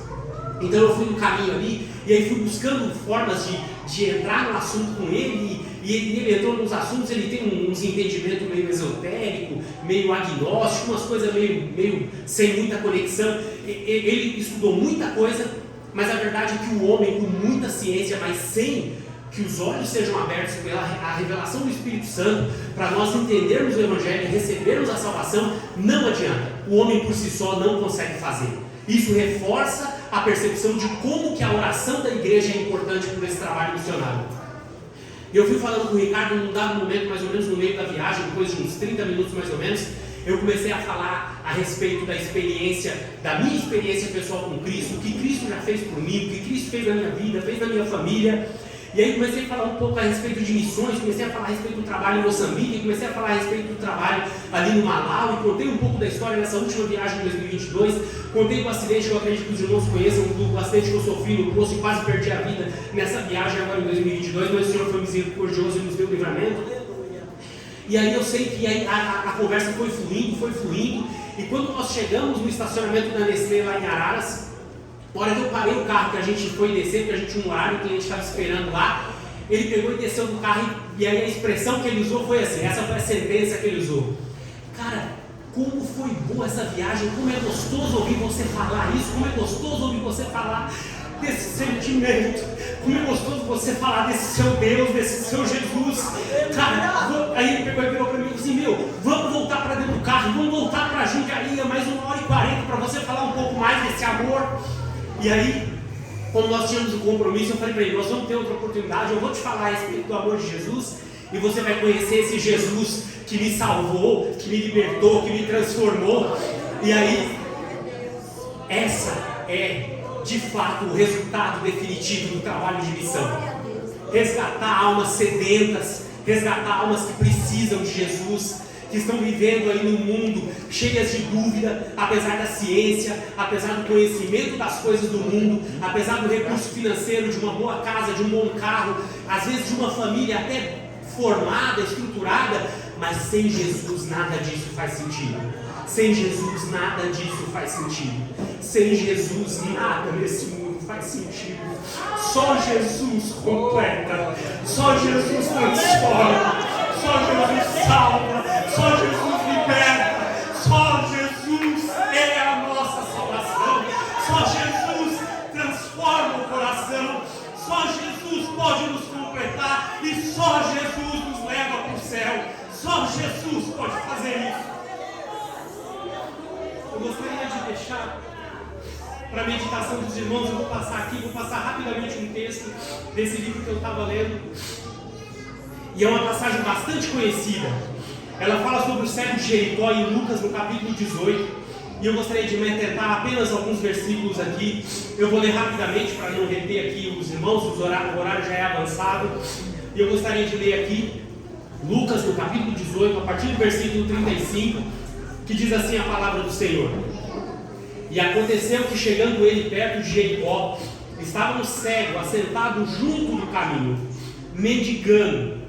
Então eu fui no caminho ali, e aí fui buscando formas de entrar no assunto com ele, e ele entrou nos assuntos, ele tem uns entendimentos meio esotérico, meio agnóstico, umas coisas meio sem muita conexão. Ele estudou muita coisa, mas a verdade é que o homem com muita ciência, mas sem que os olhos sejam abertos pela revelação do Espírito Santo, para nós entendermos o Evangelho e recebermos a salvação, não adianta. O homem por si só não consegue fazer. Isso reforça a percepção de como que a oração da igreja é importante por esse trabalho missionário. E eu fui falando com o Ricardo num dado momento, mais ou menos no meio da viagem, depois de uns 30 minutos mais ou menos, eu comecei a falar a respeito da minha experiência pessoal com Cristo, o que Cristo já fez por mim, o que Cristo fez na minha vida, fez na minha família. E aí comecei a falar um pouco a respeito de missões, comecei a falar a respeito do trabalho em Moçambique, comecei a falar a respeito do trabalho ali no Malau, e contei um pouco da história nessa última viagem de 2022, contei o acidente que eu acredito que os irmãos conheçam, do acidente que eu sofri no poço e quase perdi a vida nessa viagem agora em 2022, mas o Senhor foi misericordioso e nos deu livramento. E aí eu sei que a conversa foi fluindo, e quando nós chegamos no estacionamento da Nestlé lá em Araras, na hora que eu parei o carro, que a gente foi descer, porque a gente tinha um horário, o cliente estava esperando lá, ele pegou e desceu do carro, e aí a expressão que ele usou foi assim, essa foi a sentença que ele usou. Cara, como foi boa essa viagem, como é gostoso ouvir você falar isso, como é gostoso ouvir você falar desse sentimento, como é gostoso você falar desse seu Deus, desse seu Jesus. Cara, aí ele pegou e virou para mim e falou assim, vamos voltar para dentro do carro, vamos voltar para Jundiaí, mais 1 hora e 40 para você falar um pouco mais desse amor. E aí, quando nós tínhamos um compromisso, eu falei para ele, nós vamos ter outra oportunidade, eu vou te falar a respeito do amor de Jesus, e você vai conhecer esse Jesus que me salvou, que me libertou, que me transformou. E aí, essa é de fato o resultado definitivo do trabalho de missão. Resgatar almas sedentas, resgatar almas que precisam de Jesus, que estão vivendo aí no mundo, cheias de dúvida, apesar da ciência, apesar do conhecimento das coisas do mundo, apesar do recurso financeiro, de uma boa casa, de um bom carro, às vezes de uma família até formada, estruturada, mas sem Jesus nada disso faz sentido. Sem Jesus nada disso faz sentido. Sem Jesus nada nesse mundo faz sentido. Só Jesus completa, só Jesus transforma, só Jesus salva, só Jesus liberta, só Jesus é a nossa salvação, só Jesus transforma o coração, só Jesus pode nos completar e só Jesus nos leva para o céu, só Jesus pode fazer isso. Eu gostaria de deixar para a meditação dos irmãos, eu vou passar rapidamente um texto desse livro que eu estava lendo, e é uma passagem bastante conhecida. Ela fala sobre o cego de Jericó em Lucas no capítulo 18, e eu gostaria de me atentar apenas alguns versículos aqui. Eu vou ler rapidamente para não reter aqui os irmãos, o horário já é avançado, e eu gostaria de ler aqui Lucas no capítulo 18, a partir do versículo 35, que diz assim a palavra do Senhor: E aconteceu que, chegando ele perto de Jericó, estava um cego assentado junto do caminho, mendigando,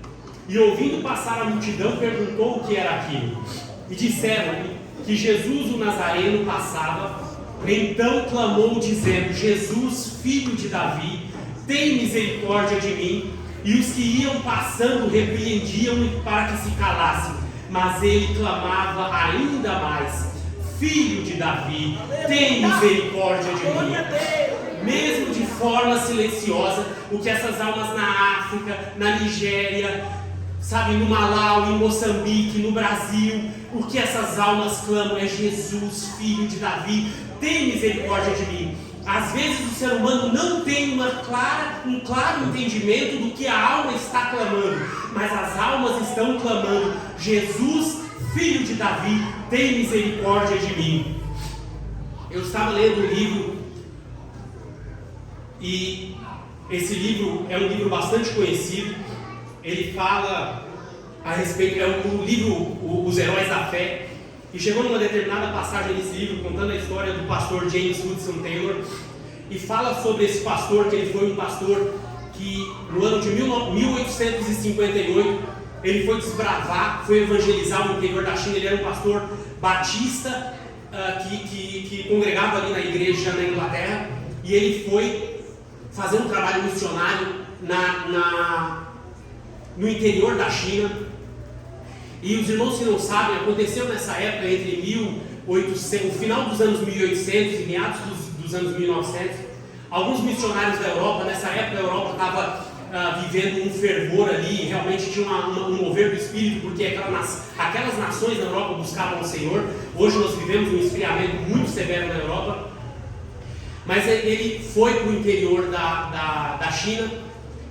e ouvindo passar a multidão, perguntou o que era aquilo. E disseram-lhe que Jesus o Nazareno passava. Então clamou dizendo: Jesus, filho de Davi, tem misericórdia de mim. E os que iam passando repreendiam-no para que se calasse, mas ele clamava ainda mais: Filho de Davi, tem misericórdia de mim. Mesmo de forma silenciosa, o que essas almas na África, na Nigéria, sabe, no Malau, em Moçambique, no Brasil, o que essas almas clamam é: Jesus, filho de Davi, tem misericórdia de mim. Às vezes o ser humano não tem um claro entendimento do que a alma está clamando, mas as almas estão clamando: Jesus, filho de Davi, tem misericórdia de mim. Eu estava lendo um livro, e esse livro é um livro bastante conhecido. Ele fala a respeito, é o livro Os Heróis da Fé, e chegou numa determinada passagem nesse livro contando a história do pastor James Hudson Taylor, e fala sobre esse pastor, que ele foi um pastor que no ano de 1858 ele foi desbravar, foi evangelizar o interior da China. Ele era um pastor batista que congregava ali na igreja na Inglaterra, e ele foi fazer um trabalho missionário no interior da China. E os irmãos que não sabem, aconteceu nessa época, entre o final dos anos 1800 e meados dos anos 1900, alguns missionários da Europa. Nessa época a Europa estava vivendo um fervor ali, realmente tinha um mover do Espírito, porque aquelas nações na Europa buscavam o Senhor. Hoje nós vivemos um esfriamento muito severo na Europa, mas ele foi para o interior da China,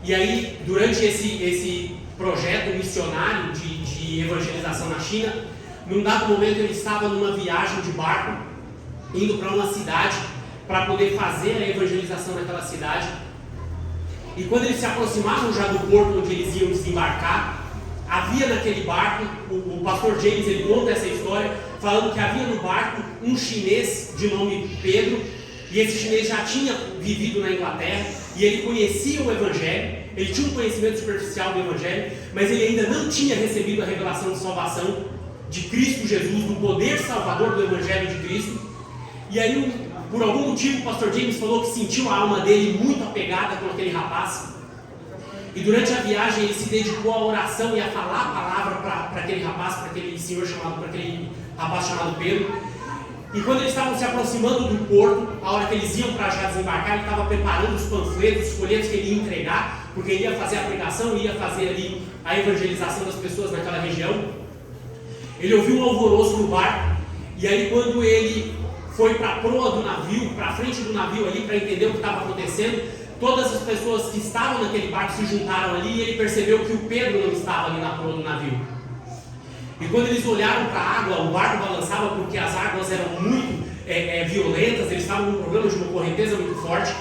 e aí durante esse projeto missionário de evangelização na China, num dado momento ele estava numa viagem de barco, indo para uma cidade, para poder fazer a evangelização naquela cidade. E quando eles se aproximavam já do porto onde eles iam desembarcar, havia naquele barco, o pastor James ele conta essa história, falando que havia no barco um chinês de nome Pedro, e esse chinês já tinha vivido na Inglaterra, e ele conhecia o Evangelho, ele tinha um conhecimento superficial do Evangelho, mas ele ainda não tinha recebido a revelação de salvação de Cristo Jesus, do poder salvador do Evangelho de Cristo. E aí, por algum motivo, o pastor James falou que sentiu a alma dele muito apegada com aquele rapaz, e durante a viagem ele se dedicou à oração e a falar a palavra para aquele rapaz, para aquele rapaz chamado Pedro. E quando eles estavam se aproximando do porto, a hora que eles iam para já desembarcar, ele estava preparando os panfletos, os folhetos que ele ia entregar, porque ele ia fazer a pregação, ia fazer ali a evangelização das pessoas naquela região. Ele ouviu um alvoroço no barco, e aí quando ele foi para a proa do navio, para a frente do navio ali, para entender o que estava acontecendo, todas as pessoas que estavam naquele barco se juntaram ali, e ele percebeu que o Pedro não estava ali na proa do navio. E quando eles olharam para a água, o barco balançava porque as águas eram muito violentas, eles estavam com um problema de uma correnteza muito forte.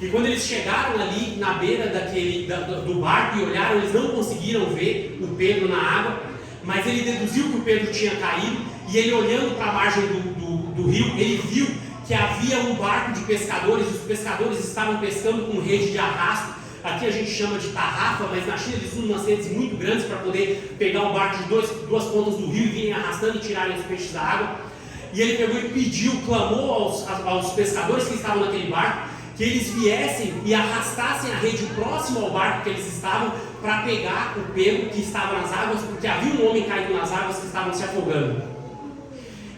E quando eles chegaram ali na beira do barco e olharam, eles não conseguiram ver o Pedro na água, mas ele deduziu que o Pedro tinha caído, e ele, olhando para a margem do rio, ele viu que havia um barco de pescadores. Os pescadores estavam pescando com rede de arrasto. Aqui a gente chama de tarrafa, mas na China eles usam umas redes muito grandes para poder pegar um barco de duas pontas do rio e virem arrastando e tirarem os peixes da água. E ele pegou e pediu, clamou aos pescadores que estavam naquele barco, que eles viessem e arrastassem a rede próximo ao barco que eles estavam, para pegar o Pedro que estava nas águas, porque havia um homem caído nas águas que estavam se afogando.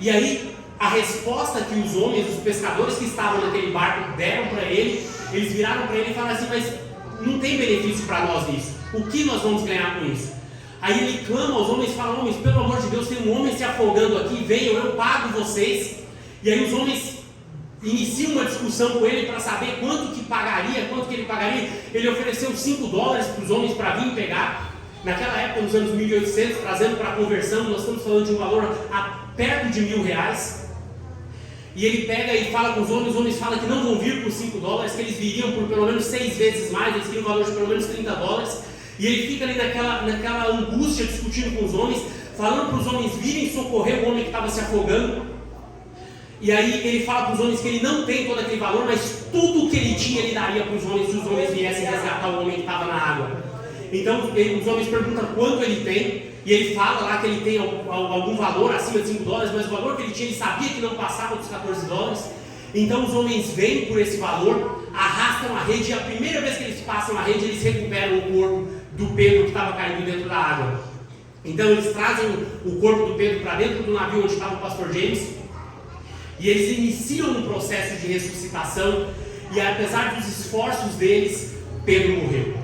E aí, a resposta que os homens, os pescadores que estavam naquele barco deram para ele, eles viraram para ele e falaram assim: mas não tem benefício para nós nisso, o que nós vamos ganhar com isso? Aí ele clama aos homens e fala: homens, pelo amor de Deus, tem um homem se afogando aqui, venham, eu pago vocês. E aí os homens iniciam uma discussão com ele para saber quanto que ele pagaria. Ele ofereceu $5 para os homens para vir pegar. Naquela época, nos anos 1800, trazendo para a conversão, nós estamos falando de um valor perto de R$1.000. E ele pega e fala com os homens falam que não vão vir por $5, que eles viriam por pelo menos 6 vezes mais, eles queriam um valor de pelo menos $30. E ele fica ali naquela angústia, discutindo com os homens, falando para os homens virem socorrer o homem que estava se afogando. E aí ele fala para os homens que ele não tem todo aquele valor, mas tudo o que ele tinha ele daria para os homens, se os homens viessem resgatar o homem que estava na água. Então os homens perguntam quanto ele tem, e ele fala lá que ele tem algum valor acima de $5, mas o valor que ele tinha, ele sabia que não passava dos $14. Então os homens vêm por esse valor, arrastam a rede, e a primeira vez que eles passam a rede, eles recuperam o corpo do Pedro que estava caindo dentro da água. Então eles trazem o corpo do Pedro para dentro do navio onde estava o pastor James, e eles iniciam um processo de ressuscitação, e apesar dos esforços deles, Pedro morreu.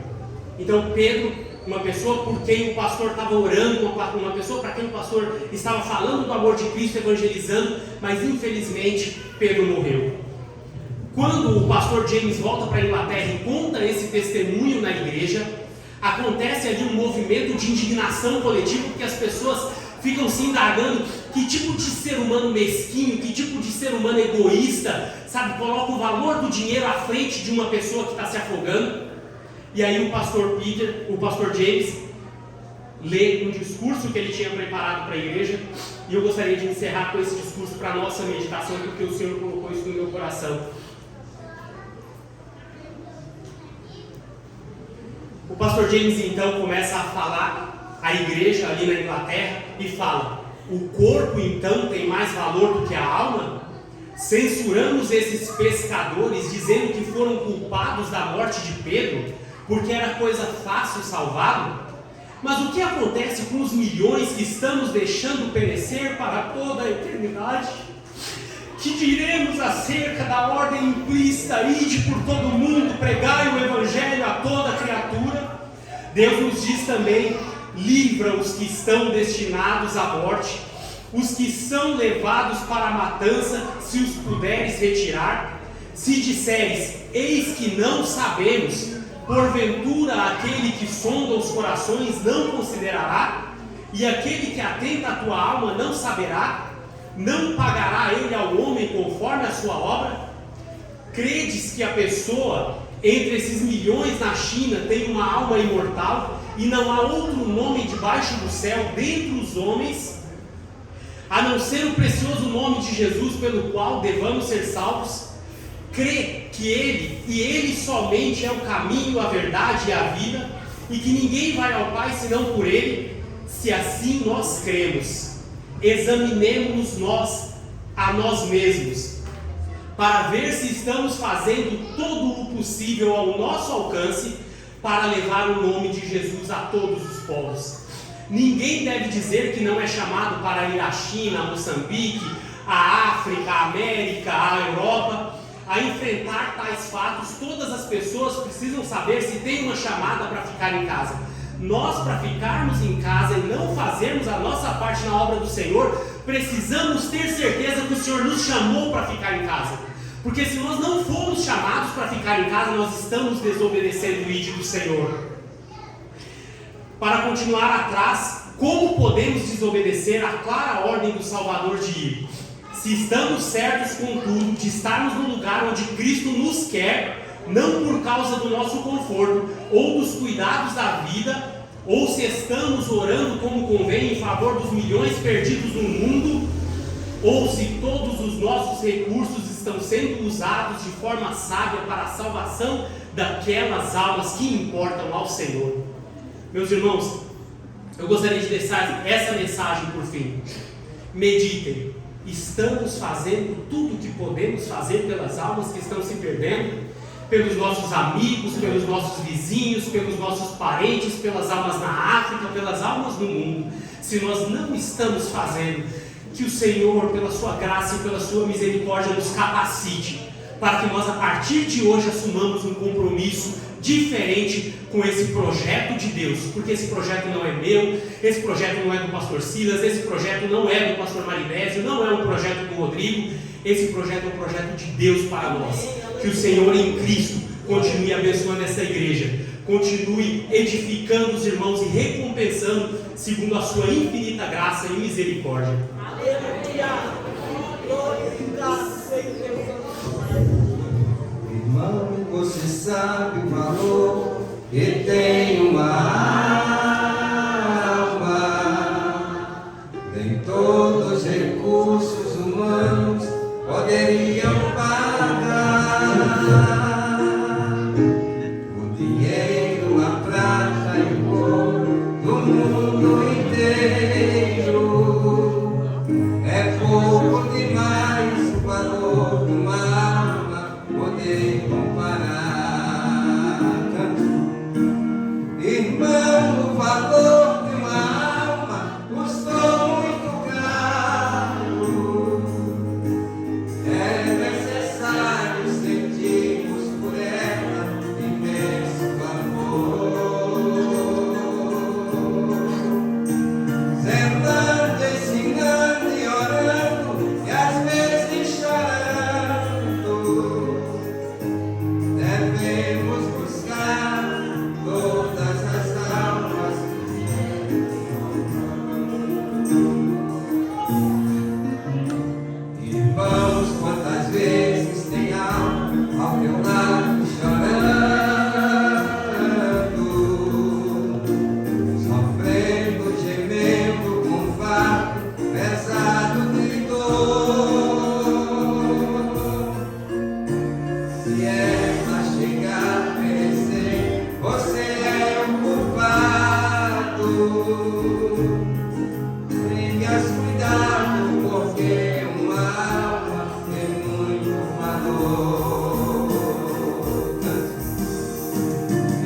Então Pedro, uma pessoa por quem o pastor estava orando, uma pessoa para quem o pastor estava falando do amor de Cristo, evangelizando, mas infelizmente Pedro morreu. Quando o pastor James volta para a Inglaterra e conta esse testemunho na igreja, acontece ali um movimento de indignação coletiva, porque as pessoas ficam se indagando que tipo de ser humano mesquinho, que tipo de ser humano egoísta, sabe, coloca o valor do dinheiro à frente de uma pessoa que está se afogando. E aí o pastor James, lê um discurso que ele tinha preparado para a igreja, e eu gostaria de encerrar com esse discurso para a nossa meditação, porque o Senhor colocou isso no meu coração. O pastor James então começa a falar à igreja ali na Inglaterra e fala: o corpo então tem mais valor do que a alma? Censuramos esses pescadores dizendo que foram culpados da morte de Pedro porque era coisa fácil salvá-lo? Mas o que acontece com os milhões que estamos deixando perecer para toda a eternidade? Que diremos acerca da ordem implícita: ide por todo mundo, pregai o evangelho a toda criatura? Deus nos diz também: livra os que estão destinados à morte, os que são levados para a matança, se os puderes retirar. Se disseres: eis que não sabemos, porventura aquele que sonda os corações não considerará? E aquele que atenta a tua alma não saberá? Não pagará ele ao homem conforme a sua obra? Credes que a pessoa entre esses milhões na China tem uma alma imortal, e não há outro nome debaixo do céu dentre os homens, a não ser o precioso nome de Jesus, pelo qual devamos ser salvos? Crê que Ele, e Ele somente, é o caminho, a verdade e a vida, e que ninguém vai ao Pai senão por Ele? Se assim nós cremos, examinemos nós a nós mesmos, para ver se estamos fazendo todo o possível ao nosso alcance para levar o nome de Jesus a todos os povos. Ninguém deve dizer que não é chamado para ir à China, a Moçambique, à África, à América, à Europa, a enfrentar tais fatos. Todas as pessoas precisam saber se tem uma chamada para ficar em casa. Nós, para ficarmos em casa e não fazermos a nossa parte na obra do Senhor, precisamos ter certeza que o Senhor nos chamou para ficar em casa. Porque se nós não formos chamados para ficar em casa, nós estamos desobedecendo o ídolo do Senhor. Para continuar atrás, como podemos desobedecer a clara ordem do Salvador de ir? Se estamos certos, contudo, de estarmos no lugar onde Cristo nos quer, não por causa do nosso conforto ou dos cuidados da vida, ou se estamos orando como convém em favor dos milhões perdidos no mundo, ou se todos os nossos recursos estão sendo usados de forma sábia para a salvação daquelas almas que importam ao Senhor. Meus irmãos, eu gostaria de deixar essa mensagem por fim. Meditem. Estamos fazendo tudo o que podemos fazer pelas almas que estão se perdendo, pelos nossos amigos, pelos nossos vizinhos, pelos nossos parentes, pelas almas na África, pelas almas no mundo. Se nós não estamos fazendo, que o Senhor, pela sua graça e pela sua misericórdia, nos capacite para que nós, a partir de hoje, assumamos um compromisso diferente com esse projeto de Deus, porque esse projeto não é meu, esse projeto não é do pastor Silas, esse projeto não é do pastor Marinésio, não é um projeto do Rodrigo, esse projeto é um projeto de Deus para nós. Que o Senhor em Cristo continue abençoando essa igreja, continue edificando os irmãos e recompensando segundo a sua infinita graça e misericórdia. Aleluia! Glorificado seja Deus. Irmão, você sabe o valor que tem uma alma. Nem todos os recursos humanos poderiam pagar. O dinheiro, a prata e o ouro do mundo inteiro é pouco demais o valor de uma alma poder comparar. Irmão, o valor de uma alma custou muito caro. É necessário sentirmos por ela imenso amor. Zelando, ensinando e orando, e às vezes chorando, devemos buscar todas as almas. Irmãos, quantas vezes tem alma ao teu lado chorando, sofrendo, gemendo com fardo pesado de dor. Se ela chegar a perecer, você é o culpado. Tenhas cuidado, porque uma alma tem muito valor.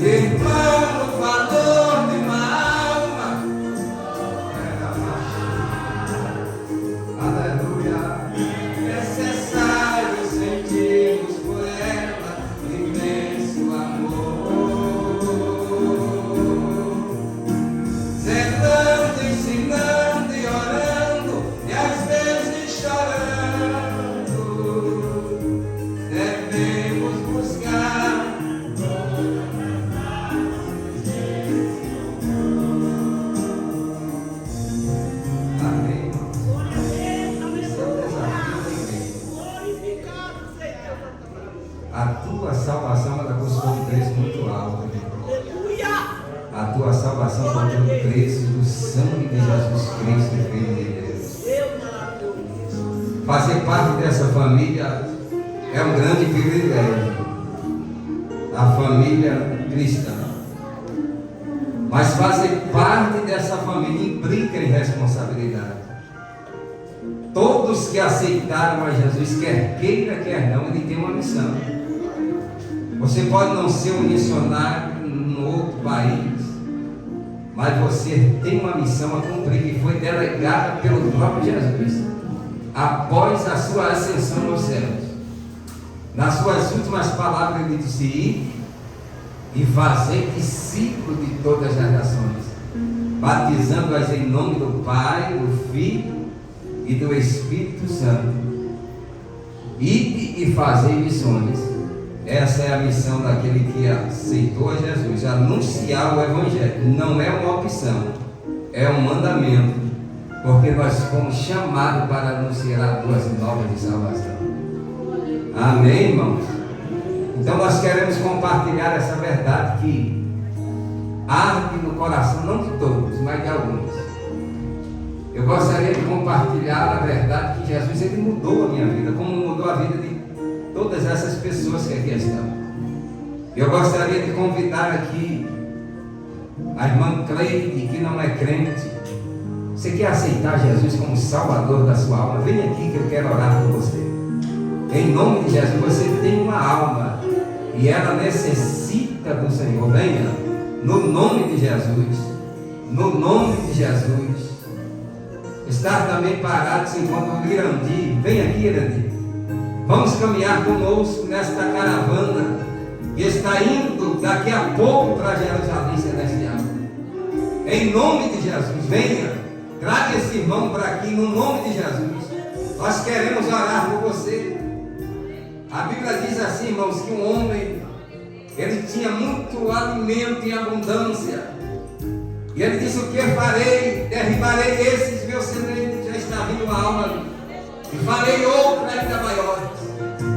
Irmão, o valor de uma alma é a aleluia. Necessário sentirmos por ela imenso amor. Zelando, ensinando e orando, e às vezes chorando, devemos buscar. Amém. Glorificado seja Deus. A tua salvação, ela custou um preço muito alto. Aleluia! A tua salvação custou o preço do sangue de Jesus Cristo, Filho de Deus. Deus maravilhoso. Fazer parte dessa família é um grande privilégio. A família cristã. Mas fazer parte dessa família implica em responsabilidade. Todos que aceitaram a Jesus, quer queira, quer não, ele tem uma missão. Você pode não ser um missionário em outro país, mas você tem uma missão a cumprir que foi delegada pelo próprio Jesus após a sua ascensão aos céus. Nas suas últimas palavras ele disse: ir e fazer discípulos de todas as nações, batizando-as em nome do Pai, do Filho e do Espírito Santo. Ide e fazer missões. Essa é a missão daquele que aceitou a Jesus, anunciar o Evangelho. Não é uma opção, é um mandamento, porque nós fomos chamados para anunciar boas novas de salvação. Amém, irmãos? Então nós queremos compartilhar essa verdade que arde no coração, não de todos, mas de alguns. Eu gostaria de compartilhar a verdade que Jesus ele mudou a minha vida, como mudou a vida de todas essas pessoas que aqui estão. Eu gostaria de convidar aqui a irmã Cleide, que não é crente. Você quer aceitar Jesus como Salvador da sua alma? Vem aqui que eu quero orar por você. Em nome de Jesus, você tem uma alma e ela necessita do Senhor. Venha, no nome de Jesus. No nome de Jesus. Está também parado, se encontra o Irandi. Vem aqui, Irandi. Vamos caminhar conosco nesta caravana que está indo daqui a pouco para Jerusalém Celestial. Em nome de Jesus, venha. Traga esse irmão para aqui, no nome de Jesus. Nós queremos orar por você. A Bíblia diz assim, irmãos, que um homem, ele tinha muito alimento em abundância. E ele disse: o que farei? Derribarei esses meus celeiros, já está vindo a alma ali. E farei outra ainda maiores.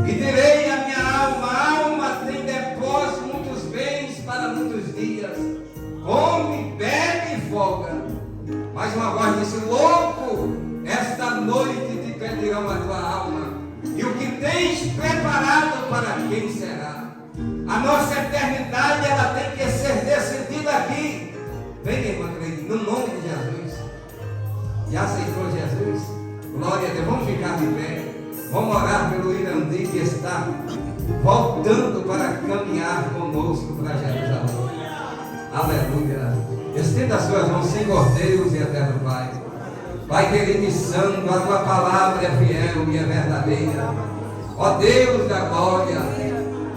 E direi à minha alma: a alma tem depósito, muitos bens para muitos dias. Come, bebe e folga. Mas uma voz disse: louco, esta noite te pedirão a tua alma. E o que tens preparado para quem será? A nossa eternidade, ela tem que ser decidida aqui. Venha, irmã Cleide, no nome de Jesus. Já aceitou Jesus? Glória a Deus. Vamos ficar de pé. Vamos orar pelo Irandi, que está voltando para caminhar conosco para Jerusalém. Aleluia. Estenda as suas mãos, Senhor Deus e eterno Pai. Pai querido e santo, a tua palavra é fiel e é verdadeira. Ó Deus da glória,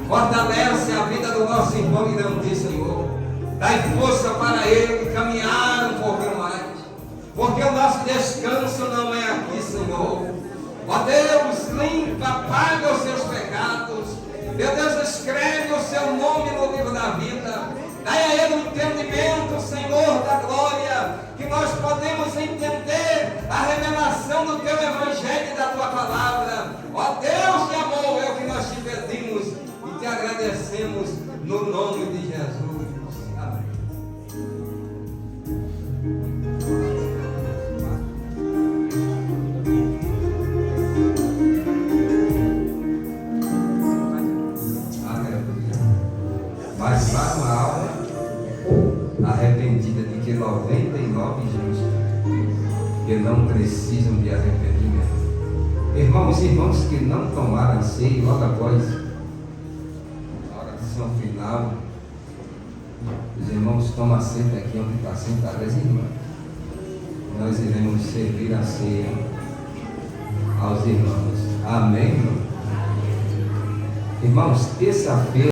fortalece a vida do nosso irmão Irandi, Senhor. Dai força para ele caminhar um pouquinho mais, porque o nosso descanso não é aqui, Senhor. Ó Deus, limpa, apaga os seus pecados. Meu Deus, escreve o seu nome no livro da vida. Dai a ele um entendimento, Senhor da glória, que nós podemos entender a revelação do teu evangelho e da tua palavra. Ó Deus de amor, é o que nós te pedimos e te agradecemos no nome de Jesus. Amém. Mas para uma alma arrependida de que 99 justos que não precisam de arrependimento. Irmãos e irmãos que não tomaram ceia logo após a oração final, os irmãos tomam assento aqui onde está sentado as irmãs. Nós iremos servir a ceia aos irmãos. Amém, irmãos? Irmãos, terça-feira